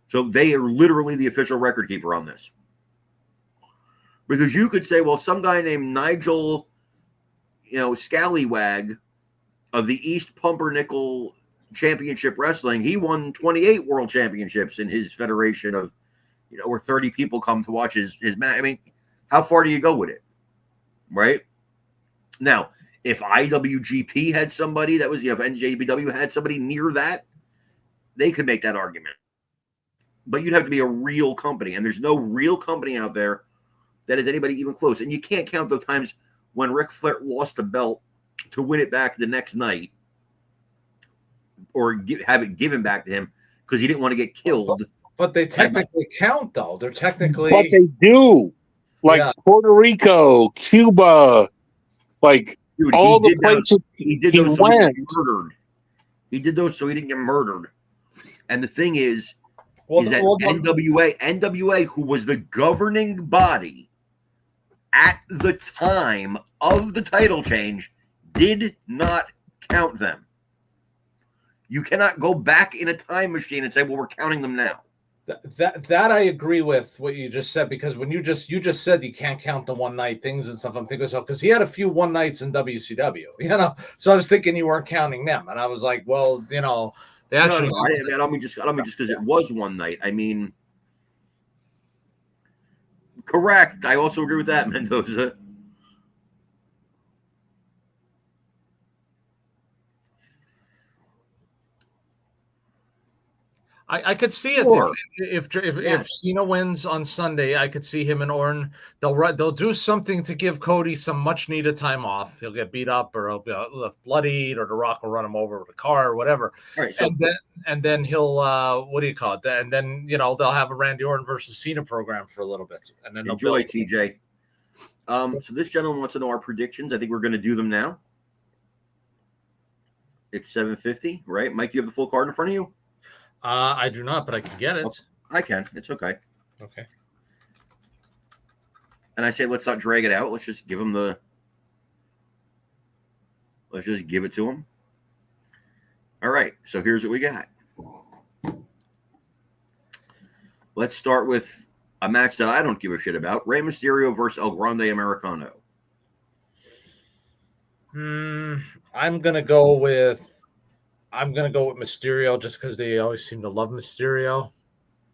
So they are literally the official record keeper on this. Because you could say, well, some guy named Nigel, Scallywag of the East Pumpernickel Championship Wrestling, he won 28 world championships in his federation of, where 30 people come to watch his match. I mean, how far do you go with it? Right? Now, if IWGP had somebody that was, if NJPW had somebody near that, they could make that argument. But you'd have to be a real company, and there's no real company out there that is anybody even close. And you can't count the times when Ric Flair lost a belt to win it back the next night or have it given back to him because he didn't want to get killed. But they technically count, though. They're technically... But they do. Like Puerto Rico, Cuba, like dude, all the places he did those so he didn't get murdered. He did those so he didn't get murdered. And the thing is that NWA, who was the governing body at the time of the title change, did not count them. You cannot go back in a time machine and say, well, we're counting them now. That I agree with what you just said, because when you just said you can't count the one night things and stuff, I'm thinking so because he had a few one nights in WCW, so I was thinking you weren't counting them, and I was like, well, they actually I don't mean just because it was one night. I mean, correct. I also agree with that, Mendoza. I could see it if Cena wins on Sunday. I could see him and Orton. They'll do something to give Cody some much needed time off. He'll get beat up or he'll be left bloodied, or The Rock will run him over with a car or whatever. All right, so, and then he'll what do you call it? And then they'll have a Randy Orton versus Cena program for a little bit, and then enjoy TJ. So this gentleman wants to know our predictions. I think we're going to do them now. It's 7:50, right? Mike, you have the full card in front of you? I do not, but I can get it. I can. It's okay. Okay. And I say, let's not drag it out. Let's just give him the. Let's just give it to him. All right. So here's what we got. Let's start with a match that I don't give a shit about: Rey Mysterio versus El Grande Americano. I'm gonna go with Mysterio just because they always seem to love Mysterio,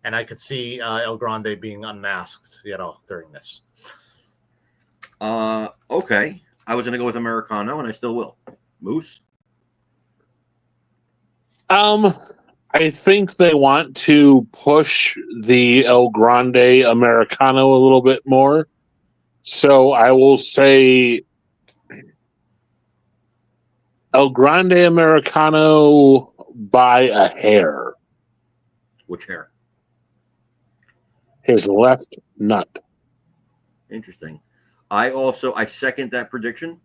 and I could see El Grande being unmasked, during this. Okay. I was gonna go with Americano, and I still will. Moose. I think they want to push the El Grande Americano a little bit more. So I will say El Grande Americano by a hair. Which hair? His left nut. Interesting. I second that prediction.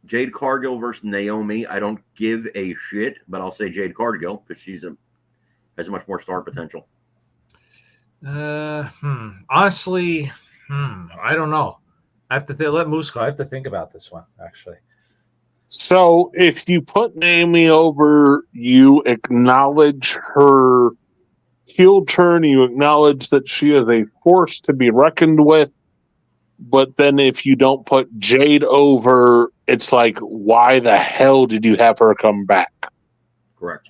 Jade Cargill versus Naomi. I don't give a shit, but I'll say Jade Cargill because has much more star potential. Honestly, I don't know. I have to let Moose go. I have to think about this one, actually. So if you put Naomi over, you acknowledge her heel turn, you acknowledge that she is a force to be reckoned with. But then if you don't put Jade over, it's like, why the hell did you have her come back? Correct.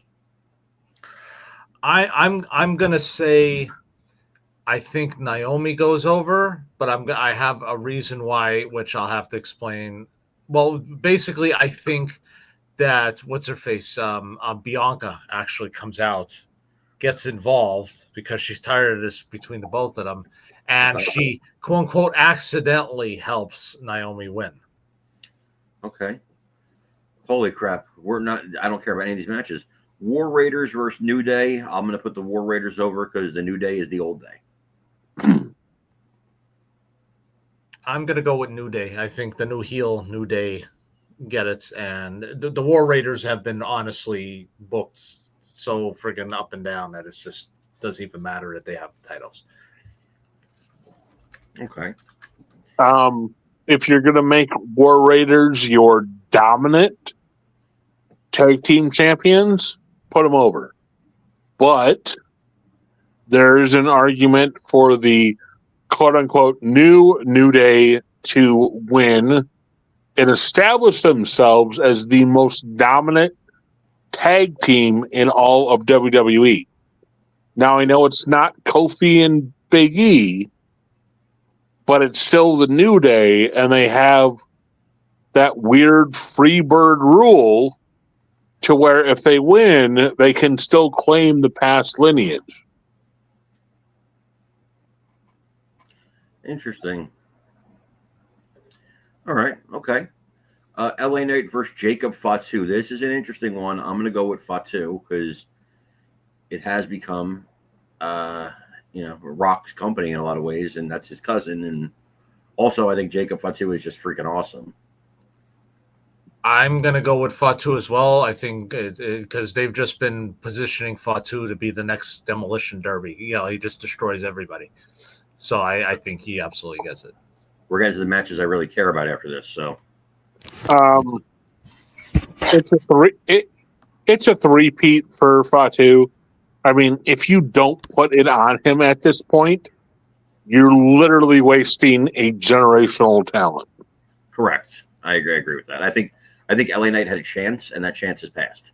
I'm gonna say I think Naomi goes over, but I have a reason why, which I'll have to explain. Well, basically, I think that what's her face, Bianca actually comes out, gets involved because she's tired of this between the both of them, and she quote unquote accidentally helps Naomi win. Okay. Holy crap. I don't care about any of these matches. War Raiders versus New Day. I'm going to put the War Raiders over because the New Day is the old day. I'm going to go with New Day. I think the new heel, New Day, get it. And the War Raiders have been honestly booked so friggin' up and down that it just doesn't even matter that they have the titles. Okay. If you're going to make War Raiders your dominant tag team champions, put them over. But there's an argument for the quote-unquote New Day to win and establish themselves as the most dominant tag team in all of WWE. Now, I know it's not Kofi and Big E, but it's still the New Day, and they have that weird free bird rule to where if they win, they can still claim the past lineage. Interesting. All right. Okay. LA Knight versus Jacob Fatu. This is an interesting one. I'm going to go with Fatu because it has become, Rock's company in a lot of ways, and that's his cousin. And also, I think Jacob Fatu is just freaking awesome. I'm going to go with Fatu as well. I think because they've just been positioning Fatu to be the next Demolition Derby. He just destroys everybody. So I think he absolutely gets it. We're getting to the matches I really care about after this. So, it's a three-peat for Fatu. I mean, if you don't put it on him at this point, you're literally wasting a generational talent. Correct. I agree with that. I think LA Knight had a chance, and that chance has passed.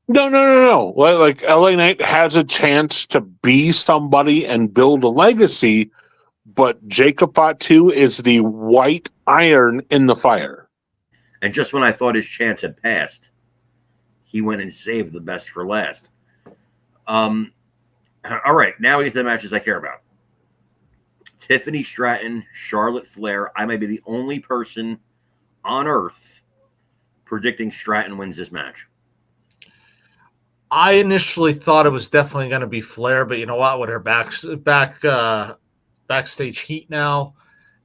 No. Like LA Knight has a chance to be somebody and build a legacy, but Jacob Fatu is the white iron in the fire. And just when I thought his chance had passed, he went and saved the best for last. All right, now we get to the matches I care about. Tiffany Stratton, Charlotte Flair. I may be the only person on earth predicting Stratton wins this match. I initially thought it was definitely going to be Flair, but you know what? With her backstage heat now,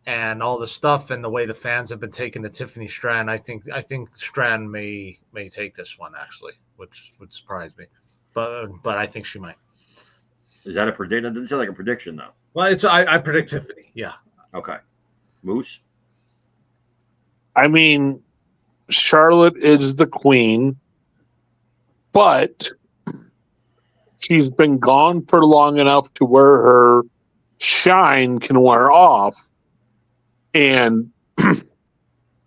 and all the stuff and the way the fans have been taking to Tiffany Stratton, I think Stratton may take this one actually, which would surprise me, but I think she might. Is that a prediction? That doesn't sound like a prediction though. Well, I predict Tiffany. Yeah. Okay. Moose. I mean, Charlotte is the queen, but she's been gone for long enough to where her shine can wear off, and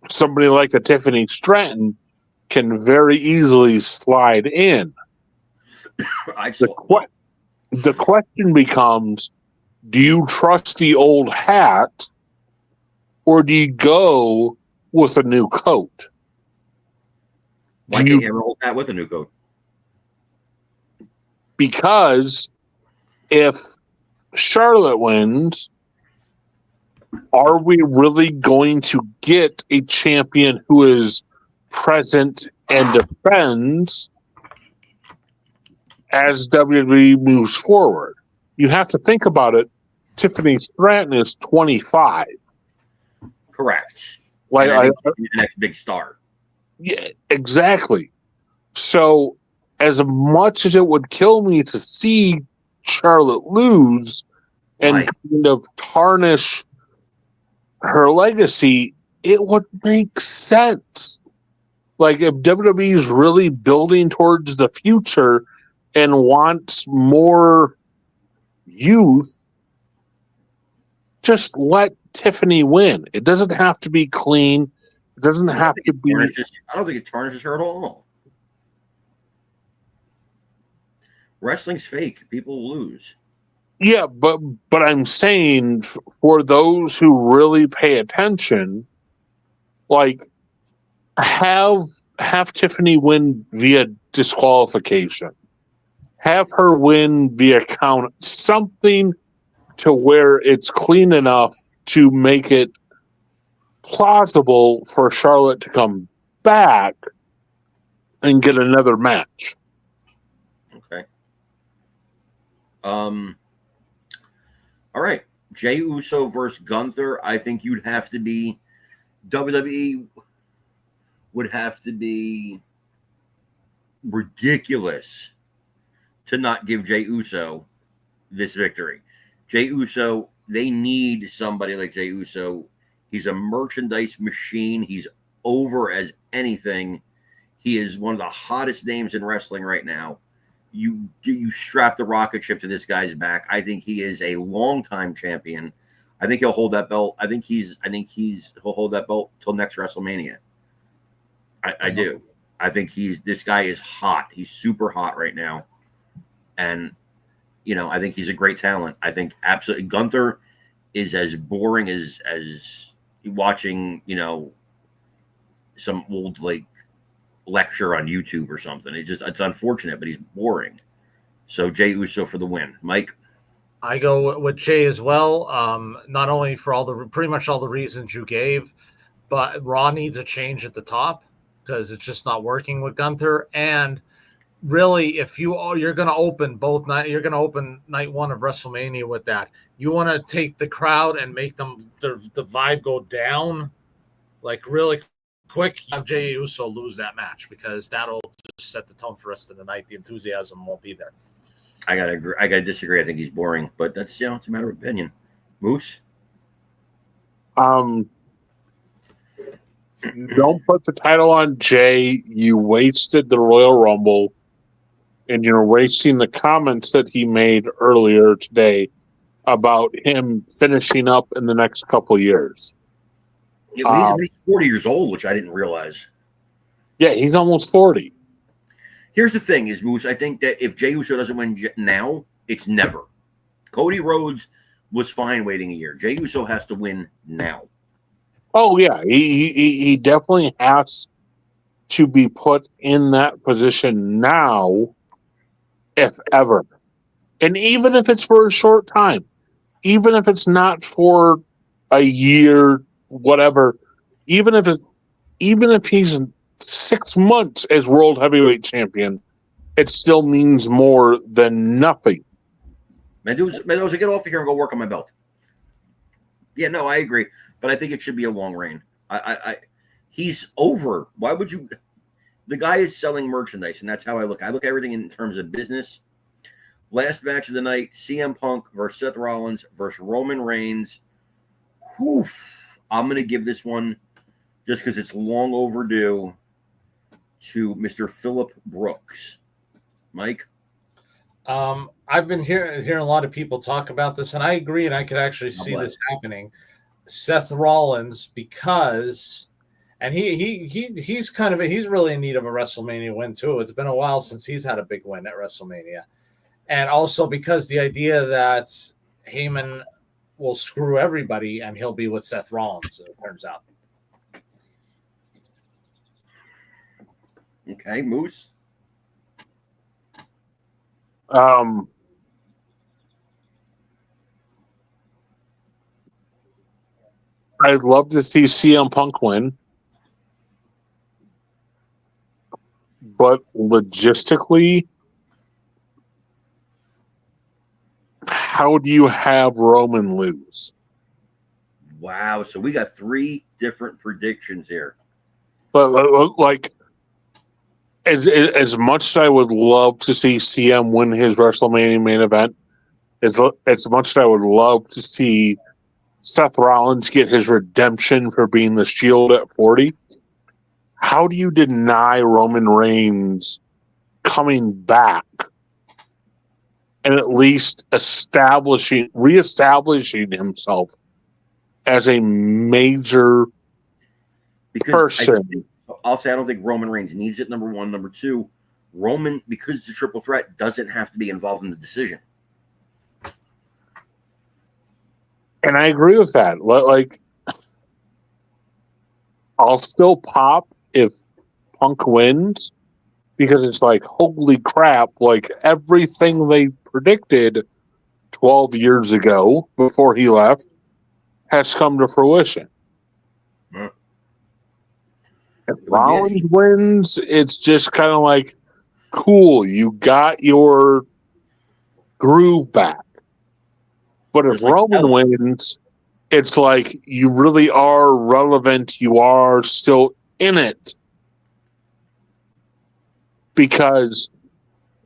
somebody like a Tiffany Stratton can very easily slide in. The question becomes, do you trust the old hat, or do you go with a new coat? Why can't you have an old hat with a new coat? Because if Charlotte wins, are we really going to get a champion who is present and defends as WWE moves forward? You have to think about it. Tiffany Stratton is 25. Correct. Like the next big star. Yeah, exactly. So, as much as it would kill me to see Charlotte lose and kind of tarnish her legacy, it would make sense. Like, if WWE is really building towards the future and wants more youth, just let Tiffany win. It doesn't have to be clean. It doesn't have to be. I don't think it tarnishes her at all. Wrestling's fake. People lose. Yeah, but I'm saying for those who really pay attention, like have Tiffany win via disqualification. Have her win via count, something to where it's clean enough to make it plausible for Charlotte to come back and get another match. Okay. All right. Jey Uso versus Gunther. I think you'd have to be WWE would have to be ridiculous to not give Jey Uso this victory. Jey Uso, they need somebody like Jey Uso. He's a merchandise machine. He's over as anything. He is one of the hottest names in wrestling right now. You strap the rocket ship to this guy's back. I think he is a longtime champion. I think he'll hold that belt. I think he'll hold that belt till next WrestleMania. I do. I think this guy is hot. He's super hot right now. And I think he's a great talent. I think absolutely Gunther is as boring as watching, some old lecture on YouTube or something. It's unfortunate, but he's boring. So Jey Uso for the win. Mike? I go with Jey as well. Not only for pretty much all the reasons you gave, but Raw needs a change at the top because it's just not working with Gunther. And really, if you're going to open night one of WrestleMania with that, you want to take the crowd and make them the vibe go down really quick. Have Jey Uso lose that match because that'll just set the tone for the rest of the night. The enthusiasm won't be there. I gotta agree. I gotta disagree. I think he's boring, but that's it's a matter of opinion. Moose? Don't put the title on Jey. You wasted the Royal Rumble, and you're wasting the comments that he made earlier today about him finishing up in the next couple of years. Yeah, he's 40 years old, which I didn't realize. Yeah, he's almost 40. Here's the thing is, Moose, I think that if Jey Uso doesn't win now, it's never. Cody Rhodes was fine waiting a year. Jey Uso has to win now. Oh, yeah. He definitely has to be put in that position now, if ever. And even if it's for a short time, even if it's not for a year, whatever, even if he's 6 months as world heavyweight champion, it still means more than nothing. Mendoza, get off of here and go work on my belt. Yeah, no, I agree. but I think it should be a long reign. He's over. Why would you? The guy is selling merchandise, and that's how I look. I look at everything in terms of business. Last match of the night: CM Punk versus Seth Rollins versus Roman Reigns. Whew. I'm going to give this one, just because it's long overdue, to Mr. Phillip Brooks. Mike? I've been hearing a lot of people talk about this, and I agree, and I could actually see this happening. Seth Rollins, because, and he's kind of he's really in need of a WrestleMania win too. It's been a while since he's had a big win at WrestleMania, and also because the idea that Heyman will screw everybody and he'll be with Seth Rollins, it turns out. Okay, Moose. I'd love to see CM Punk win, but logistically, how do you have Roman lose? Wow, so we got 3 different predictions here. But like, as much as I would love to see CM win his WrestleMania main event, as much as I would love to see Seth Rollins get his redemption for being the Shield at 40, how do you deny Roman Reigns coming back and at least reestablishing himself as a major person? I'll say I don't think Roman Reigns needs it, number one. Number two, Roman, because it's a triple threat, doesn't have to be involved in the decision. And I agree with that. Like, I'll still pop if Punk wins, because it's like, holy crap, like everything they predicted 12 years ago before he left has come to fruition. If Rollins wins, it's just kind of like, cool, you got your groove back. But if Roman wins, it's like you really are relevant. You are still in it. Because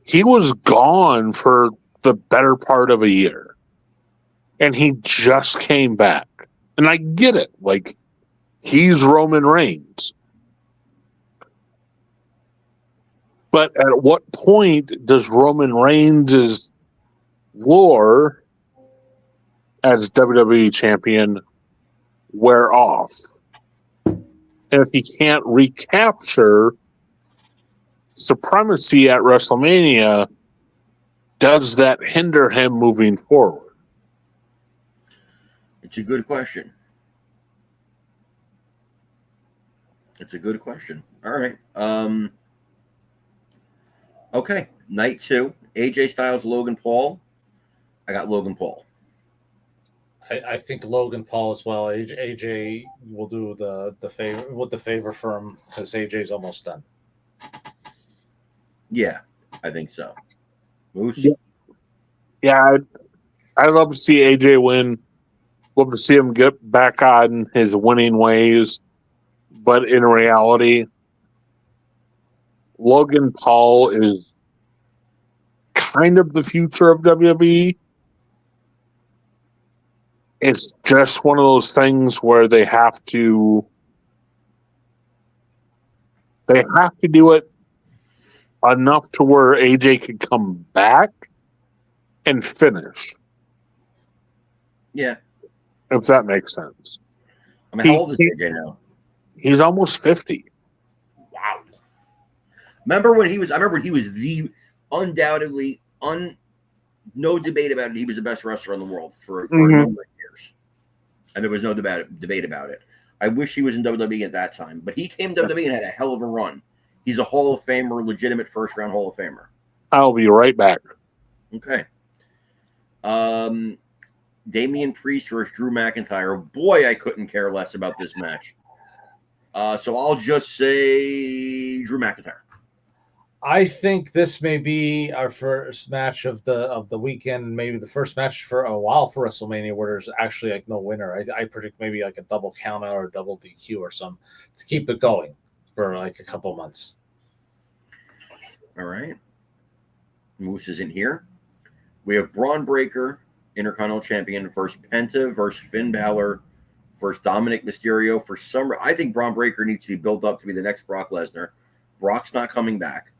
he was gone for the better part of a year. And he just came back. And I get it. Like, he's Roman Reigns. But at what point does Roman Reigns' lore as WWE champion wear off? And if he can't recapture supremacy at WrestleMania, does that hinder him moving forward? It's a good question. It's a good question. All right. Okay. Night 2. AJ Styles, Logan Paul. I got Logan Paul. I think Logan Paul as well. AJ will do the favor for him, because AJ's almost done. Yeah, I think so. Moose? Yeah, I'd love to see AJ win. Love to see him get back on his winning ways. But in reality, Logan Paul is kind of the future of WWE. It's just one of those things where they have to do it enough to where AJ can come back and finish. Yeah. If that makes sense. I mean, how old is AJ now? He's almost 50. Wow. I remember when he was the undoubtedly, no debate about it, he was the best wrestler in the world for a number of years. And there was no debate about it. I wish he was in WWE at that time. But he came to WWE and had a hell of a run. He's a Hall of Famer, legitimate first-round Hall of Famer. I'll be right back. Okay. Damian Priest versus Drew McIntyre. Boy, I couldn't care less about this match. So I'll just say Drew McIntyre. I think this may be our first match of the weekend, maybe the first match for a while for WrestleMania where there's actually like no winner. I predict maybe like a double count out or a double DQ or something to keep it going for like a couple months. All right. Moose isn't here. We have Braun Breaker, Intercontinental Champion, versus Penta versus Finn Balor versus Dominic Mysterio. For some, I think Braun Breaker needs to be built up to be the next Brock Lesnar. Brock's not coming back.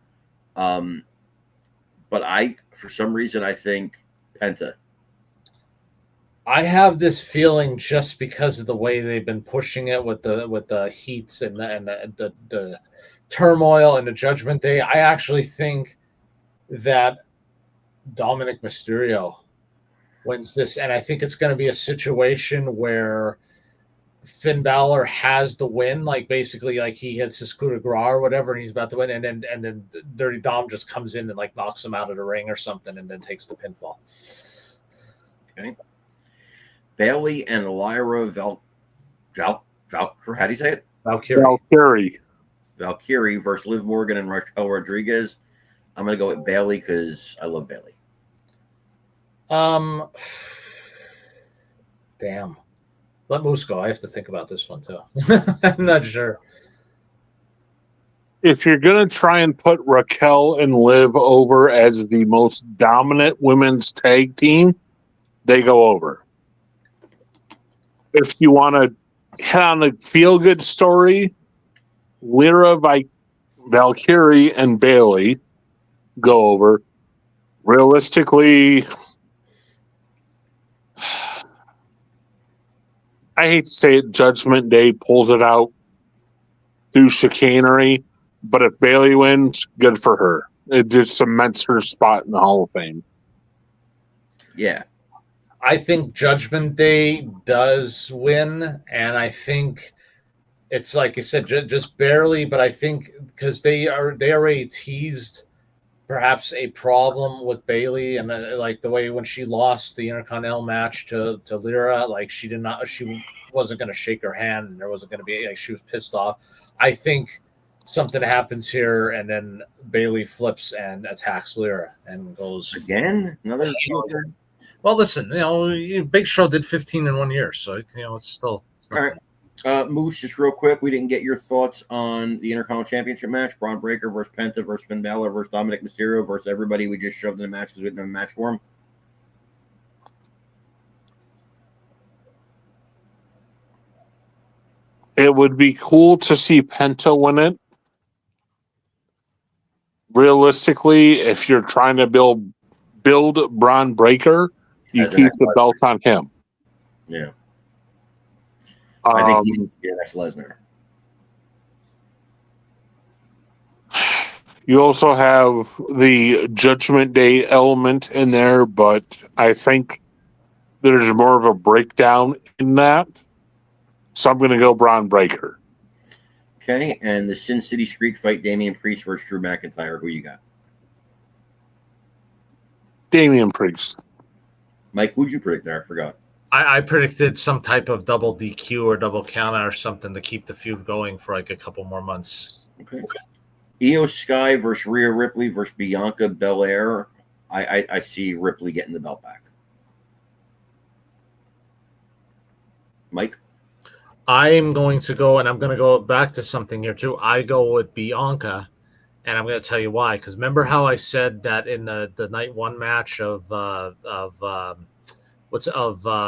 But for some reason, I think Penta. I have this feeling just because of the way they've been pushing it with the heat and the turmoil and the Judgment Day. I actually think that Dominic Mysterio wins this, and I think it's going to be a situation where Finn Balor has the win, like basically like he hits his coup de grace or whatever, and he's about to win, and then Dirty Dom just comes in and like knocks him out of the ring or something, and then takes the pinfall. Okay. Bailey and Lyra how do you say it? Valkyrie versus Liv Morgan and Raquel Rodriguez. I'm going to go with Bailey because I love Bailey. Damn. Let Moose go. I have to think about this one too. I'm not sure. If you're going to try and put Raquel and Liv over as the most dominant women's tag team, they go over. If you want to hit on a feel-good story, Lyra, Valkyrie, and Bailey go over. Realistically, I hate to say it, Judgment Day pulls it out through chicanery, but if Bailey wins, good for her. It just cements her spot in the Hall of Fame. Yeah. I think Judgment Day does win, and I think it's like you said, just barely, but I think because they already teased perhaps a problem with Bailey and like the way when she lost the Intercontinental match to Lyra, like she wasn't going to shake her hand and there wasn't going to be like she was pissed off. I think something happens here and then Bailey flips and attacks Lyra and goes again. Another. Well, listen, Big Show did 15 in 1 year, so it's still. All right. Moose, just real quick, we didn't get your thoughts on the Intercontinental Championship match. Braun Breaker versus Penta versus Finn Balor versus Dominic Mysterio versus everybody we just shoved in the match because we didn't have a match for him. It would be cool to see Penta win it. Realistically, if you're trying to build Braun Breaker, you keep the belt on him. Yeah. I think he needs to be next Lesnar. You also have the Judgment Day element in there, but I think there's more of a breakdown in that. So I'm going to go Braun Breaker. Okay, and the Sin City Street Fight, Damian Priest versus Drew McIntyre. Who you got? Damian Priest. Mike, who'd you predict there? I forgot. I predicted some type of double DQ or double count or something to keep the feud going for like a couple more months. Okay. Io Sky versus Rhea Ripley versus Bianca Belair. I see Ripley getting the belt back. Mike? I'm going to go, and I'm going to go back to something here too. I go with Bianca, and I'm going to tell you why. Because remember how I said that in the night one match of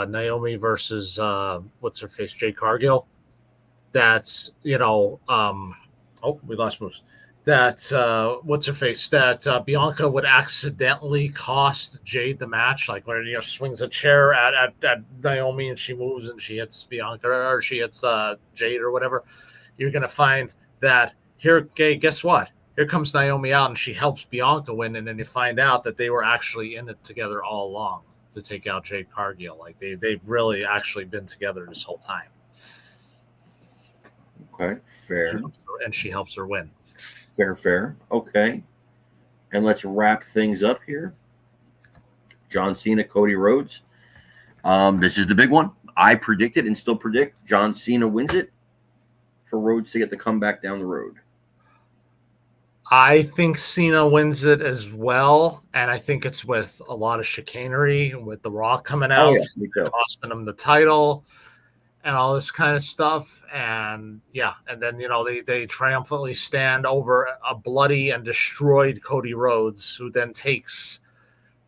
Naomi versus what's her face, Jade Cargill. That's we lost Moose. That what's her face? That Bianca would accidentally cost Jade the match, like when swings a chair at Naomi and she moves and she hits Bianca or she hits Jade or whatever. You're gonna find that here. Okay, guess what? Here comes Naomi out and she helps Bianca win, and then you find out that they were actually in it together all along to take out Jade Cargill. Like they've really actually been together this whole time. Okay, fair. And she helps her win. Fair. Okay. And let's wrap things up here. John Cena, Cody Rhodes. This is the big one. I predicted and still predict John Cena wins it for Rhodes to get the comeback down the road. I think Cena wins it as well, and I think it's with a lot of chicanery, with The Rock coming Oh out, yeah, me too. costing him the title, and all this kind of stuff. And yeah, and then they triumphantly stand over a bloody and destroyed Cody Rhodes, who then takes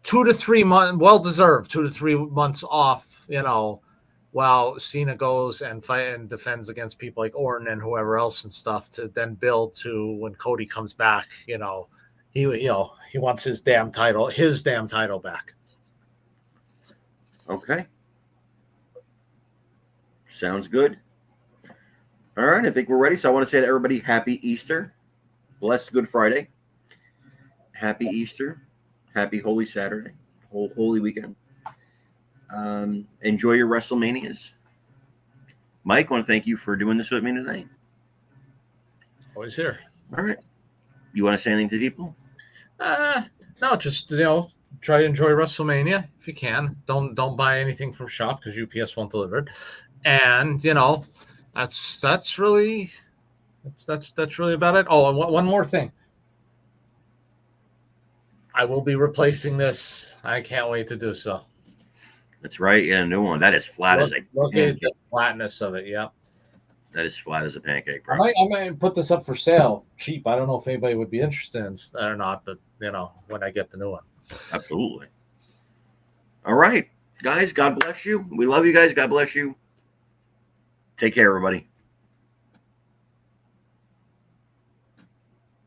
2 to 3 months, well deserved 2 to 3 months off, while Cena goes and fight and defends against people like Orton and whoever else and stuff, to then build to when Cody comes back. He wants his damn title back. Okay. Sounds good. All right, I think we're ready. So I want to say to everybody, Happy Easter. Blessed Good Friday. Happy Easter. Happy Holy Saturday. Holy weekend. Enjoy your WrestleManias. Mike, I want to thank you for doing this with me tonight. Always here. All right. You want to say anything to people? No, just try to enjoy WrestleMania if you can. Don't buy anything from shop because UPS won't deliver it. And that's really about it. Oh, and one more thing. I will be replacing this. I can't wait to do so. That's right. Yeah, a new one. That is flat as a Look at pancake. the flatness of it. Yeah. That is flat as a pancake, I bro. might put this up for sale cheap. I don't know if anybody would be interested in or not, but when I get the new one. Absolutely. All right, guys. God bless you. We love you guys. God bless you. Take care, everybody.